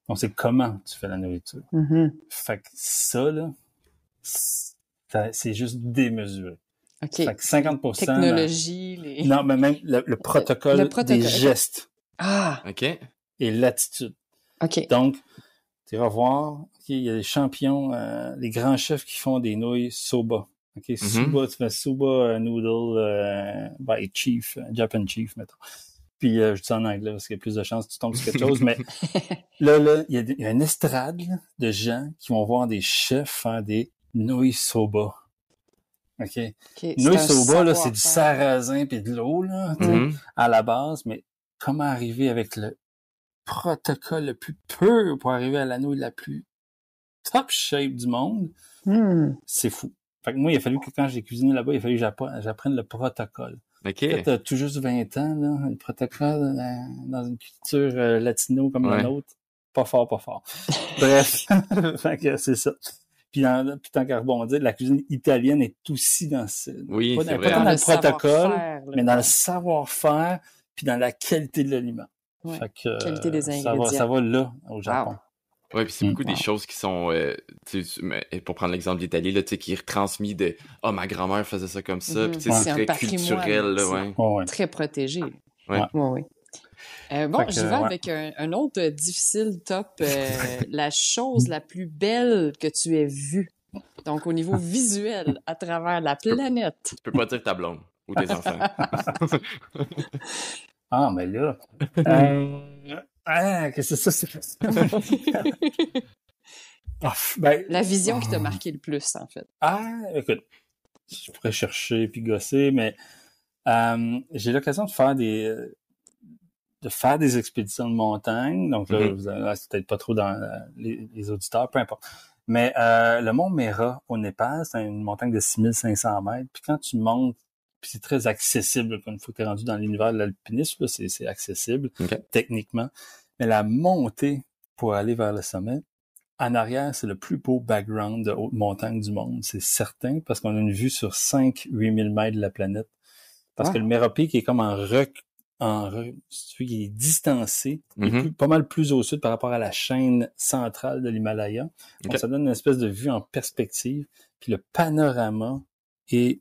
Donc, c'est comment tu fais la nourriture. Mhm. Fait que ça, là, c'est juste démesuré. OK. Fait que 50%... Technologie, les... Non, mais même le protocole, Le protocole, des ok. gestes Ah! OK. et l'attitude. OK. Donc, tu vas voir, ok, il y a des champions, les grands chefs qui font des nouilles soba. OK, soba, tu fais soba noodle by chief, Japan chief, mettons. Puis, je dis ça en anglais parce qu'il y a plus de chances que tu tombes sur quelque chose, mais là, il y a une estrade là, de gens qui vont voir des chefs faire des nouilles soba. OK? OK, Nouilles c'est un soba, là, c'est du savoir-faire. sarrasin puis de l'eau, là, tu sais, Mhm. à la base, mais comment arriver avec le protocole le plus pur pour arriver à la nouille la plus top shape du monde, c'est fou. Fait que moi, il a fallu que quand j'ai cuisiné là-bas, il a fallu que j'apprenne le protocole. OK. Quand t'as tout juste 20 ans, là, le protocole dans une culture latino comme la nôtre, pas fort. Bref, fait que c'est ça. Puis tant qu'à rebondir, la cuisine italienne est aussi dans ce... Oui, c'est pas vrai. dans le protocole, savoir-faire, là. mais dans le savoir-faire, puis dans la qualité de l'aliment. Ouais. Fait que, Qualité des ça ingrédients. va là, au Japon. Wow. Oui, puis c'est beaucoup des Wow. choses qui sont, pour prendre l'exemple d'Italie, là, tu sais, qui est retransmis de « Ah, ma grand-mère faisait ça comme ça. Puis tu sais, C'est c'est un très patrimoine, culturel, là, c'est ouais. Ouais. Très protégé. Ouais. Ouais. Bon, Fait que, j'y vais avec un autre difficile top. La chose la plus belle que tu aies vue. Donc, au niveau visuel, à travers la planète. Tu peux pas dire ta blonde ou tes enfants. Ah, mais là... qu'est-ce que c'est ça? La vision qui t'a marqué le plus, en fait. Écoute, je pourrais chercher puis gosser, mais j'ai l'occasion de faire des expéditions de montagne. Donc là, c'est peut-être pas trop dans les auditeurs, peu importe. Mais le mont Mera au Népal, c'est une montagne de 6500 mètres. Puis quand tu montes, puis c'est très accessible. Une fois que tu es rendu dans l'univers de l'alpinisme, là, c'est accessible techniquement. Mais la montée pour aller vers le sommet, en arrière, c'est le plus beau background de haute montagne du monde, c'est certain, parce qu'on a une vue sur 5-8 000 mètres de la planète. Parce que le Mera Peak est comme il est distancé, il est pas mal plus au sud par rapport à la chaîne centrale de l'Himalaya. Donc, ça donne une espèce de vue en perspective. Puis le panorama est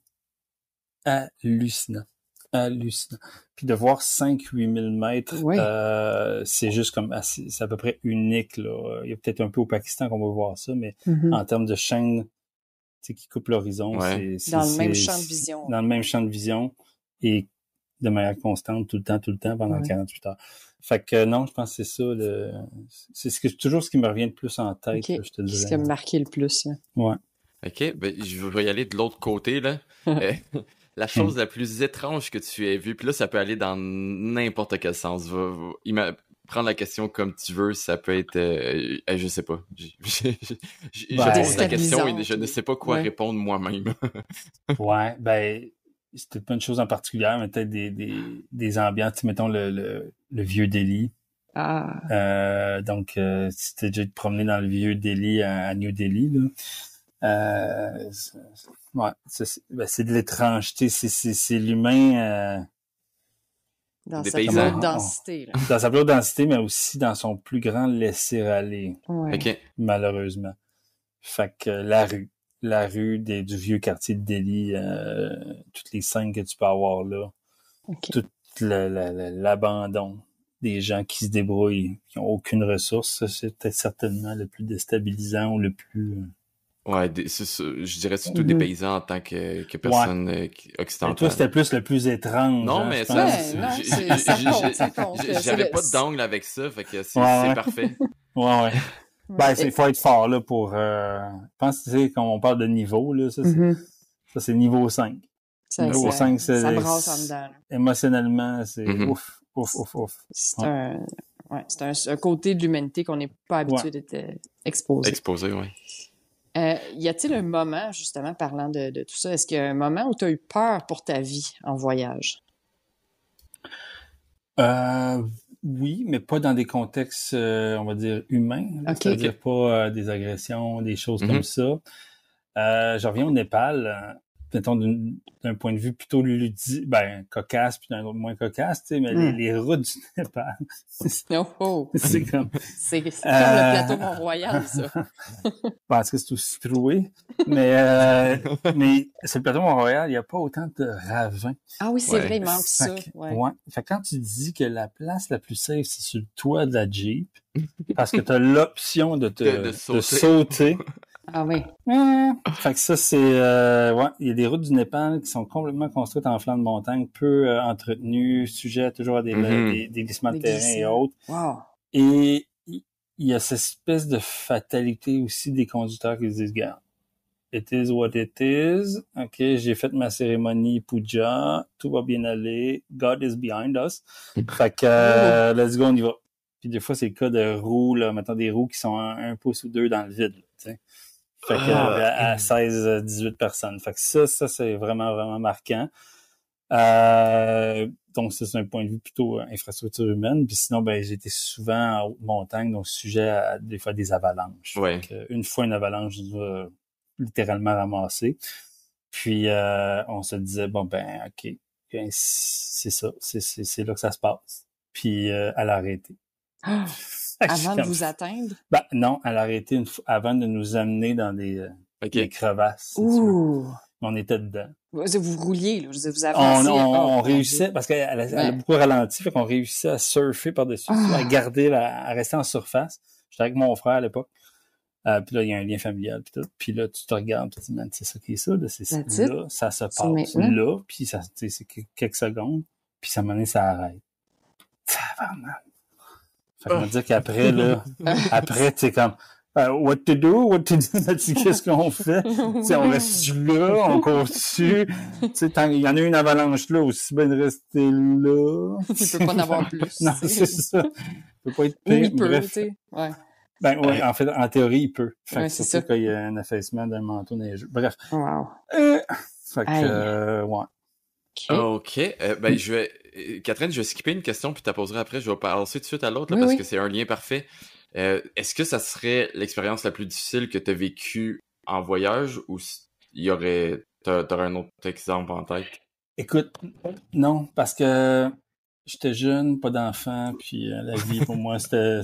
hallucinant. Puis de voir 5-8 000 mètres, c'est juste comme c'est à peu près unique, là. Il y a peut-être un peu au Pakistan qu'on va voir ça, mais en termes de chaîne qui coupe l'horizon, c'est dans le même champ de vision. Dans le même champ de vision et de manière constante, tout le temps, pendant 48 heures. Fait que non, je pense que c'est ça. C'est toujours ce qui me revient le plus en tête, là, je te dirais. Ce qui a marqué le plus. Là. Ouais. OK, ben, je vais y aller de l'autre côté, là. La chose la plus étrange que tu aies vue, puis là, ça peut aller dans n'importe quel sens. Prendre la question comme tu veux, ça peut être... je sais pas. Je pose la question et je ne sais pas quoi répondre moi-même. Ouais, ben... C'était pas une chose en particulier, mais peut-être des ambiances, mettons le vieux Delhi. Donc, si t'es déjà promené dans le vieux Delhi à New Delhi, là, c'est de l'étrangeté, c'est l'humain dans sa plus haute densité. Là. Dans sa plus haute densité, mais aussi dans son plus grand laisser-aller, malheureusement. Fait que la rue du vieux quartier de Delhi, toutes les scènes que tu peux avoir là, tout l'abandon des gens qui se débrouillent, qui ont aucune ressource. Ça, c'est peut-être certainement le plus déstabilisant ou le plus... Ouais, je dirais surtout des paysans en tant que personne occidentale. Et toi, c'était plus le plus étrange. Non, hein, mais je pense. ça compte. J'avais pas d'angle avec ça, fait que c'est parfait. Ouais. Ben, il faut être fort, là, pour... je pense, tu sais, quand on parle de niveau, là, ça, c'est niveau 5. Niveau 5, c'est... Ça brasse en dedans. Là. Émotionnellement, c'est ouf. C'est un côté de l'humanité qu'on n'est pas habitué d'être exposé. Exposé, oui. Y a-t-il un moment, justement, parlant de tout ça, est-ce qu'il y a un moment où tu as eu peur pour ta vie en voyage? Oui, mais pas dans des contextes, on va dire, humains. C'est-à-dire pas des agressions, des choses comme ça. Je reviens au Népal, mettons d'un point de vue plutôt ludique, cocasse, puis d'un autre moins cocasse, tu sais, mais les routes du Népal. C'est comme... C'est comme le plateau Mont-Royal, ça. Je pense que c'est aussi troué. Mais sur le plateau Mont-Royal, il n'y a pas autant de ravins. Ah oui, c'est vrai, il manque ça. Fait que quand tu dis que la place la plus safe, c'est sur le toit de la Jeep, parce que tu as l'option de sauter. Ah oui. Fait que ça, c'est... il y a des routes du Népal qui sont complètement construites en flanc de montagne, peu entretenues, sujet toujours à des glissements de terrain et autres. Wow. Et il y a cette espèce de fatalité aussi des conducteurs qui se disent, regarde, it is what it is. OK, j'ai fait ma cérémonie puja, tout va bien aller, God is behind us. Fait que let's go, on y va. Puis des fois, c'est le cas de roues, là, mettons des roues qui sont un pouce ou deux dans le vide, tu sais. Fait que à 16-18 personnes. Fait que ça c'est vraiment, vraiment marquant. Donc, ça, c'est un point de vue plutôt infrastructure humaine. Puis sinon, j'ai été souvent en haute montagne, donc sujet à des fois des avalanches. Ouais. Une fois une avalanche nous a littéralement ramassé. Puis on se disait, OK, c'est ça, c'est là que ça se passe. Puis elle a arrêté. Avant de vous atteindre? Non, elle a arrêté avant de nous amener dans des crevasses. Ouh! On était dedans. Vous rouliez, là. Vous avanciez. On réussissait, parce qu'elle a beaucoup ralenti, fait qu'on réussissait à surfer par-dessus, à rester en surface. J'étais avec mon frère à l'époque. Puis là, il y a un lien familial, puis tout. Puis là, tu te regardes, tu te dis, man, c'est ça qui est ça, là, c'est là, ça se passe là, puis ça, c'est quelques secondes, puis ça m'a donné, ça arrête. Ça va, man. Fait qu'on va dire qu'après, là, tu sais, comme, what to do? Qu'est-ce qu'on fait? T'sais, on reste là, on continue. Il y en a une avalanche là, aussi bien de rester là. Tu peux pas en avoir plus. Non, c'est ça. Il peut pas être pire. Oui, il peut, tu sais. Ouais. En fait, en théorie, il peut. Fait que c'est surtout ça. quand il y a un affaissement d'un manteau neigeux. Bref. Wow. Fait que, OK. Catherine, je vais skipper une question puis tu la poserai après. Je vais passer tout de suite à l'autre parce que c'est un lien parfait. Est-ce que ça serait l'expérience la plus difficile que tu as vécue en voyage ou t'aurais un autre exemple en tête? Écoute, non, parce que j'étais jeune, pas d'enfant, puis la vie pour moi, c'était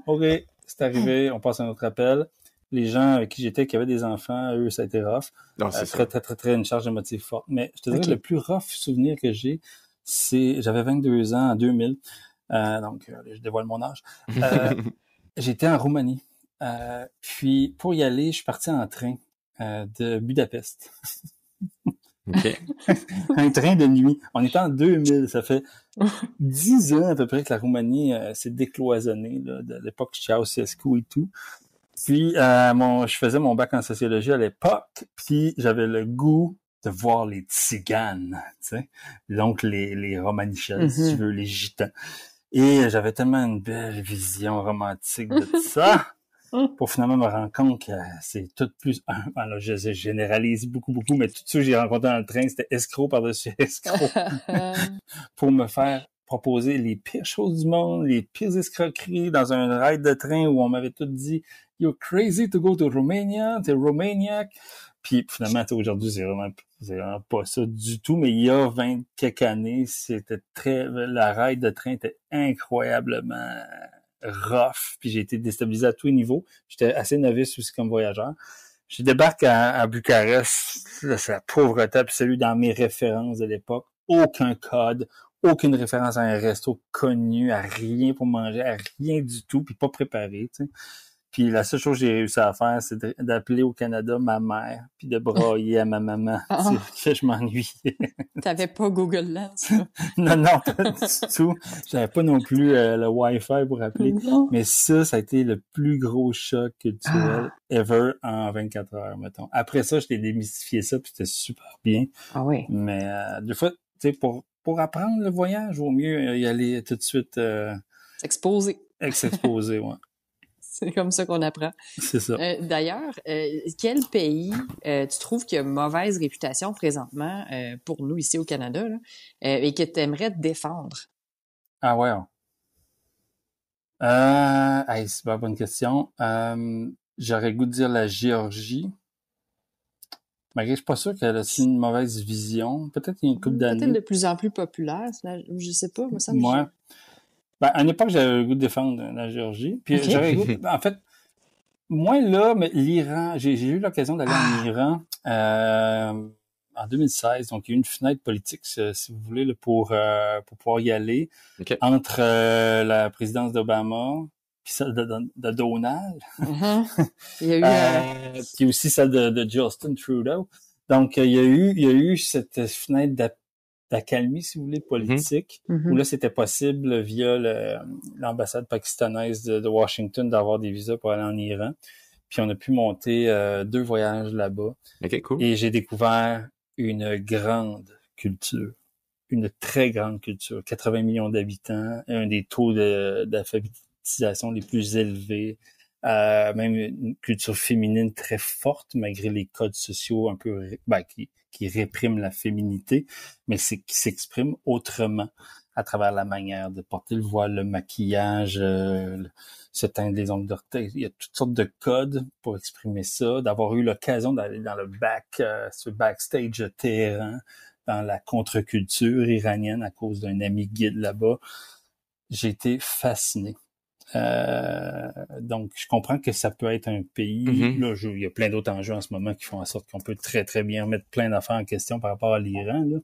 OK, c'est arrivé, on passe à un autre appel. Les gens avec qui j'étais, qui avaient des enfants, eux, ça a été rough. Non, c'est très, une charge émotive forte. Mais je te dirais que le plus rough souvenir que j'ai, j'avais 22 ans en 2000. Donc, je dévoile mon âge. J'étais en Roumanie. Puis, pour y aller, je suis parti en train de Budapest. OK. Un train de nuit. On était en 2000. Ça fait 10 ans à peu près que la Roumanie s'est décloisonnée, là, de l'époque Ceausescu et tout. Puis, je faisais mon bac en sociologie à l'époque, puis j'avais le goût de voir les tziganes, tu sais. Donc, les romanichels, si tu veux, les gitans. Et j'avais tellement une belle vision romantique de tout ça, pour finalement me rendre compte que c'est tout plus... Alors, je généralise beaucoup, mais tout ceux que j'ai rencontrés dans le train, c'était escroc par-dessus escroc. Pour me faire proposer les pires choses du monde, les pires escroqueries dans un ride de train où on m'avait tout dit « You're crazy to go to Romania, t'es Romaniac ». Puis finalement, aujourd'hui, c'est vraiment pas ça du tout, mais il y a 20 quelques années, la ride de train était incroyablement rough, puis j'ai été déstabilisé à tous les niveaux. J'étais assez novice aussi comme voyageur. Je débarque à Bucarest, là, c'est la pauvreté absolue dans mes références de l'époque. Aucun code, aucune référence à un resto connu, à rien pour manger, à rien du tout, puis pas préparé, tu sais. Puis la seule chose que j'ai réussi à faire, c'est d'appeler au Canada ma mère, puis de brailler à ma maman. Ah. Que je m'ennuyais. T'avais pas Google Lens, là? Non, pas du tout. J'avais pas non plus le Wi-Fi pour appeler. Non. Mais ça a été le plus gros choc culturel ever en 24 heures, mettons. Après ça, je t'ai démystifié ça, puis c'était super bien. Ah oui. Mais des fois, tu sais, pour apprendre le voyage, vaut mieux y aller tout de suite S'exposer. s'exposer, ouais. C'est comme ça qu'on apprend. C'est ça. D'ailleurs, quel pays tu trouves qui a mauvaise réputation présentement pour nous ici au Canada là, et que tu aimerais défendre? Ah ouais. C'est pas une bonne question. J'aurais le goût de dire la Géorgie. Malgré, je suis pas sûr qu'elle a une mauvaise vision. Peut-être il y a une couple d'années. Peut-être de plus en plus populaire. Je sais pas. Moi, ça me Ouais. Ben, à une époque, j'avais le goût de défendre la Géorgie. Puis j'aurais le goût, en fait, moins là, mais l'Iran, j'ai eu l'occasion d'aller en Iran en 2016. Donc, il y a eu une fenêtre politique, si vous voulez, là, pour pouvoir y aller. Okay. Entre la présidence d'Obama puis celle de Donald. Il y a eu puis aussi celle de Justin Trudeau. Donc, il y a eu cette fenêtre d'accalmie, si vous voulez, politique, où là, c'était possible via l'ambassade pakistanaise de Washington d'avoir des visas pour aller en Iran. Puis on a pu monter 2 voyages là-bas. OK, cool. Et j'ai découvert une grande culture. Une très grande culture. 80 millions d'habitants, un des taux d'alphabétisation les plus élevés. Même une culture féminine très forte, malgré les codes sociaux un peu qui répriment la féminité, mais qui s'exprime autrement à travers la manière de porter le voile, le maquillage, se teindre les ongles d'orteil. Il y a toutes sortes de codes pour exprimer ça, d'avoir eu l'occasion d'aller dans ce backstage de Téhéran, dans la contre-culture iranienne à cause d'un ami guide là-bas. J'ai été fasciné. Donc, je comprends que ça peut être un pays. Là, il y a plein d'autres enjeux en ce moment qui font en sorte qu'on peut très, très bien remettre plein d'affaires en question par rapport à l'Iran, là.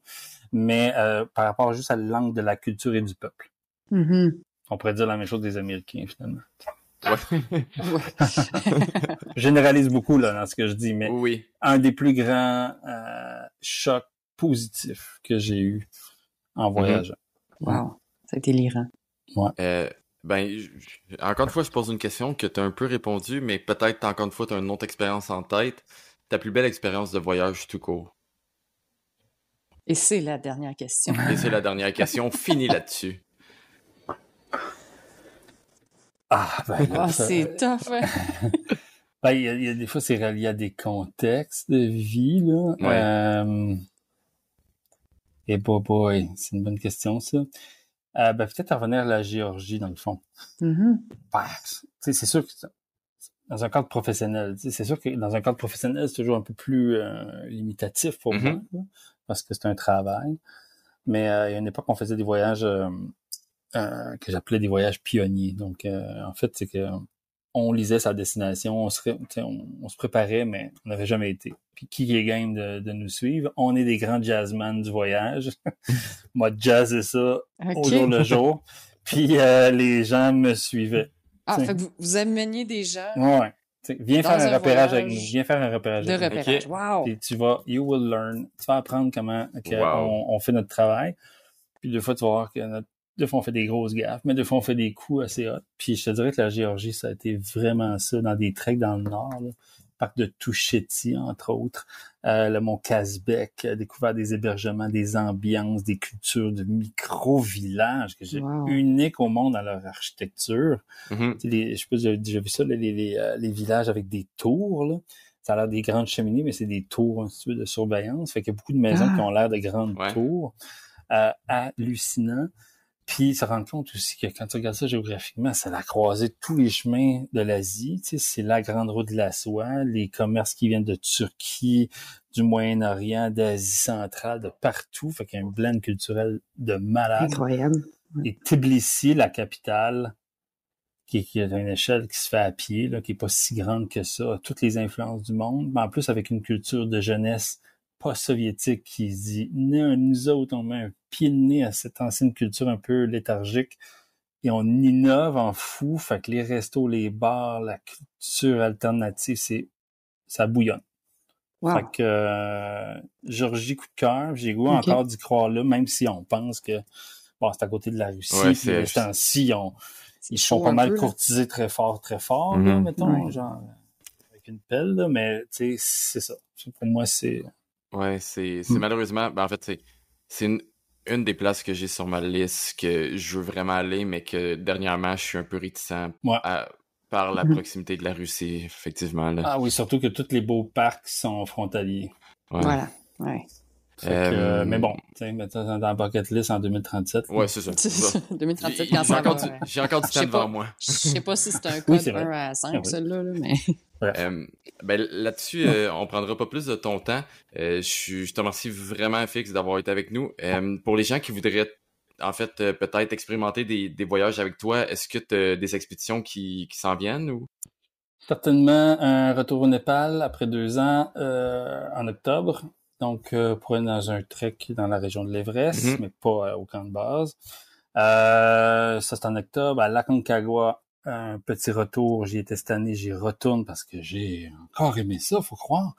Mais par rapport juste à l'angle de la culture et du peuple. On pourrait dire la même chose des Américains, finalement. Ouais. Je généralise beaucoup là dans ce que je dis, mais oui. Un des plus grands chocs positifs que j'ai eu en voyageant. Wow, ça a été l'Iran. Ouais. Encore une fois, je pose une question que tu as un peu répondu, mais peut-être encore une fois, tu as une autre expérience en tête. Ta plus belle expérience de voyage tout court. Et c'est la dernière question. Et c'est la dernière question. Finis là-dessus. C'est tough. Hein? Il y a des fois, c'est relié à des contextes de vie, là. Ouais. Et boy, c'est une bonne question, ça. Peut-être à revenir à la Géorgie, dans le fond. C'est sûr que dans un cadre professionnel, c'est sûr que dans un cadre professionnel, c'est toujours un peu plus limitatif pour moi, là, parce que c'est un travail. Mais il y a une époque, on faisait des voyages que j'appelais des voyages pionniers. Donc, en fait, c'est que on lisait sa destination, on se préparait, mais on n'avait jamais été. Puis qui est game de nous suivre? On est des grands jazzman du voyage. Moi, jazzais ça au jour le jour. Puis les gens me suivaient. Fait que vous ameniez des gens. Ouais. Viens faire un repérage avec nous. voyage Viens faire un repérage avec nous. repérage. Wow! Puis you will learn. Tu vas apprendre comment on fait notre travail. Puis deux fois, tu vas voir que deux fois, on fait des grosses gaffes, mais deux fois, on fait des coups assez hauts. Puis je te dirais que la Géorgie, ça a été vraiment ça, dans des treks dans le nord, là. Parc de Toucheti, entre autres. Le mont Kazbek, découvert des hébergements, des ambiances, des cultures de micro-villages que j'ai uniques au monde dans leur architecture. Je sais pas si j'ai déjà vu ça, les villages avec des tours, là. Ça a l'air des grandes cheminées, mais c'est des tours un petit peu de surveillance. Fait qu'il y a beaucoup de maisons qui ont l'air de grandes tours. Hallucinant. Puis, se rendre compte aussi que quand tu regardes ça géographiquement, c'est la croisée de tous les chemins de l'Asie. Tu sais, c'est la grande route de la soie, les commerces qui viennent de Turquie, du Moyen-Orient, d'Asie centrale, de partout. Fait qu'il y a un blend culturel de malade. Incroyable. Et Tbilissi, la capitale, qui est à une échelle qui se fait à pied, là, qui est pas si grande que ça, a toutes les influences du monde, mais en plus avec une culture de jeunesse post-soviétique qui se dit, non, nous autres, on met un pied de nez à cette ancienne culture un peu léthargique et on innove en fou. Fait que les restos, les bars, la culture alternative, ça bouillonne. Wow. Fait que Géorgie, coup de cœur, j'ai goût encore d'y croire là, même si on pense que bon, c'est à côté de la Russie, puis les temps-ci, ils sont pas mal courtisés très fort, là, mettons, genre avec une pelle, là, mais tu sais, c'est ça. Pour moi, c'est... Ouais, c'est malheureusement, en fait, c'est une des places que j'ai sur ma liste que je veux vraiment aller, mais que dernièrement, je suis un peu réticent par la proximité de la Russie, effectivement. Là. Ah oui, surtout que tous les beaux parcs sont frontaliers. Ouais. Voilà, ouais. Mais bon, tu sais, mettre ça dans la bucket list en 2037. Ouais, c'est ça. 2037, quand ça va. J'ai encore du temps devant moi. Je sais pas si c'est un code 1 à 5, celui-là, mais... Là-dessus, on prendra pas plus de ton temps. Je te remercie vraiment, Fix, d'avoir été avec nous. Pour les gens qui voudraient, en fait, peut-être expérimenter des voyages avec toi, est-ce que tu as des expéditions qui s'en viennent ou? Certainement un retour au Népal après 2 ans en octobre. Donc, pour aller dans un trek dans la région de l'Everest, mais pas au camp de base. Ça, c'est en octobre. À l'Aconcagua, un petit retour. J'y étais cette année, j'y retourne parce que j'ai encore aimé ça, faut croire.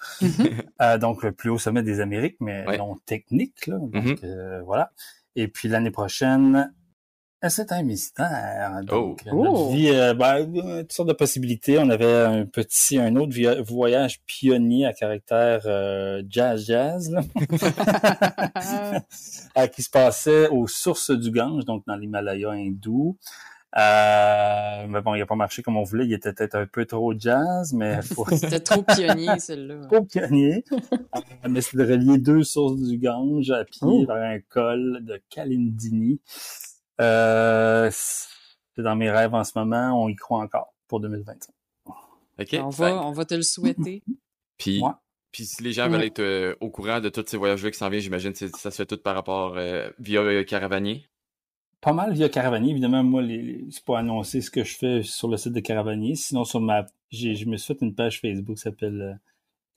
Donc, le plus haut sommet des Amériques, mais non technique, là. Donc, voilà. Et puis, l'année prochaine... C'est un mystère. Donc, notre vie, toutes sortes de possibilités. On avait un autre voyage pionnier à caractère jazz, là, qui se passait aux sources du Gange, donc dans l'Himalaya hindou. Mais bon, il n'a pas marché comme on voulait. Il était peut-être un peu trop jazz, mais... C'était trop pionnier, celle-là. Trop pionnier. Mais c'est de relier 2 sources du Gange à pied vers un col de Kalindini. C'est dans mes rêves en ce moment, on y croit encore pour 2025. OK. On va te le souhaiter. Puis si les gens veulent être au courant de tous ces voyages-là qui s'en viennent, j'imagine que ça se fait tout par rapport via Caravanier. Pas mal via Caravanier. Évidemment, moi, c'est pas annoncer ce que je fais sur le site de Caravanier. Sinon, je me suis fait une page Facebook qui s'appelle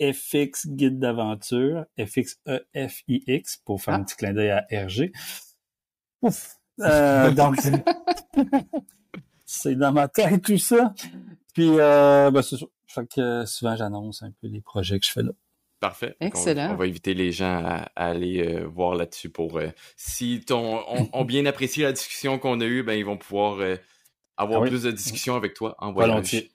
FX Guide d'aventure, FXEFIX, pour faire un petit clin d'œil à RG. Ouf! Donc, c'est dans ma tête tout ça. Puis, c'est ça. Fait que souvent, j'annonce un peu les projets que je fais là. Parfait. Excellent. On va inviter les gens à aller voir là-dessus pour... si ont bien apprécié la discussion qu'on a eue, ben ils vont pouvoir avoir plus de discussions avec toi en voyage.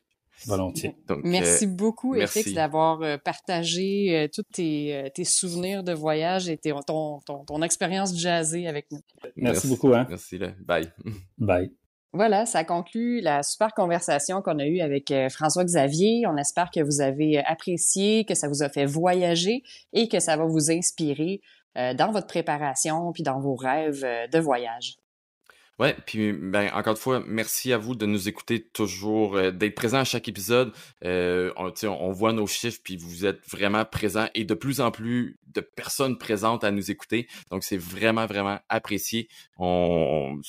Volontiers. Donc, merci beaucoup, FX, d'avoir partagé tous tes souvenirs de voyage et ton expérience jazzée avec nous. Merci beaucoup. Hein? Merci. Là. Bye. Bye. Voilà, ça conclut la super conversation qu'on a eue avec François-Xavier. On espère que vous avez apprécié, que ça vous a fait voyager et que ça va vous inspirer dans votre préparation puis dans vos rêves de voyage. Ouais, puis encore une fois, merci à vous de nous écouter toujours, d'être présents à chaque épisode. On voit nos chiffres, puis vous êtes vraiment présents et de plus en plus de personnes présentes à nous écouter. Donc, c'est vraiment, vraiment apprécié. On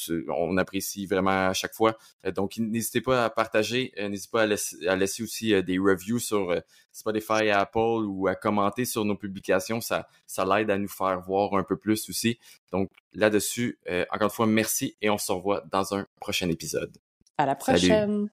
apprécie vraiment à chaque fois. Donc, n'hésitez pas à partager, n'hésitez pas à laisser aussi des reviews sur Spotify, Apple ou à commenter sur nos publications. Ça l'aide à nous faire voir un peu plus aussi. Donc, là-dessus, encore une fois, merci et on se revoit dans un prochain épisode. À la prochaine! Salut.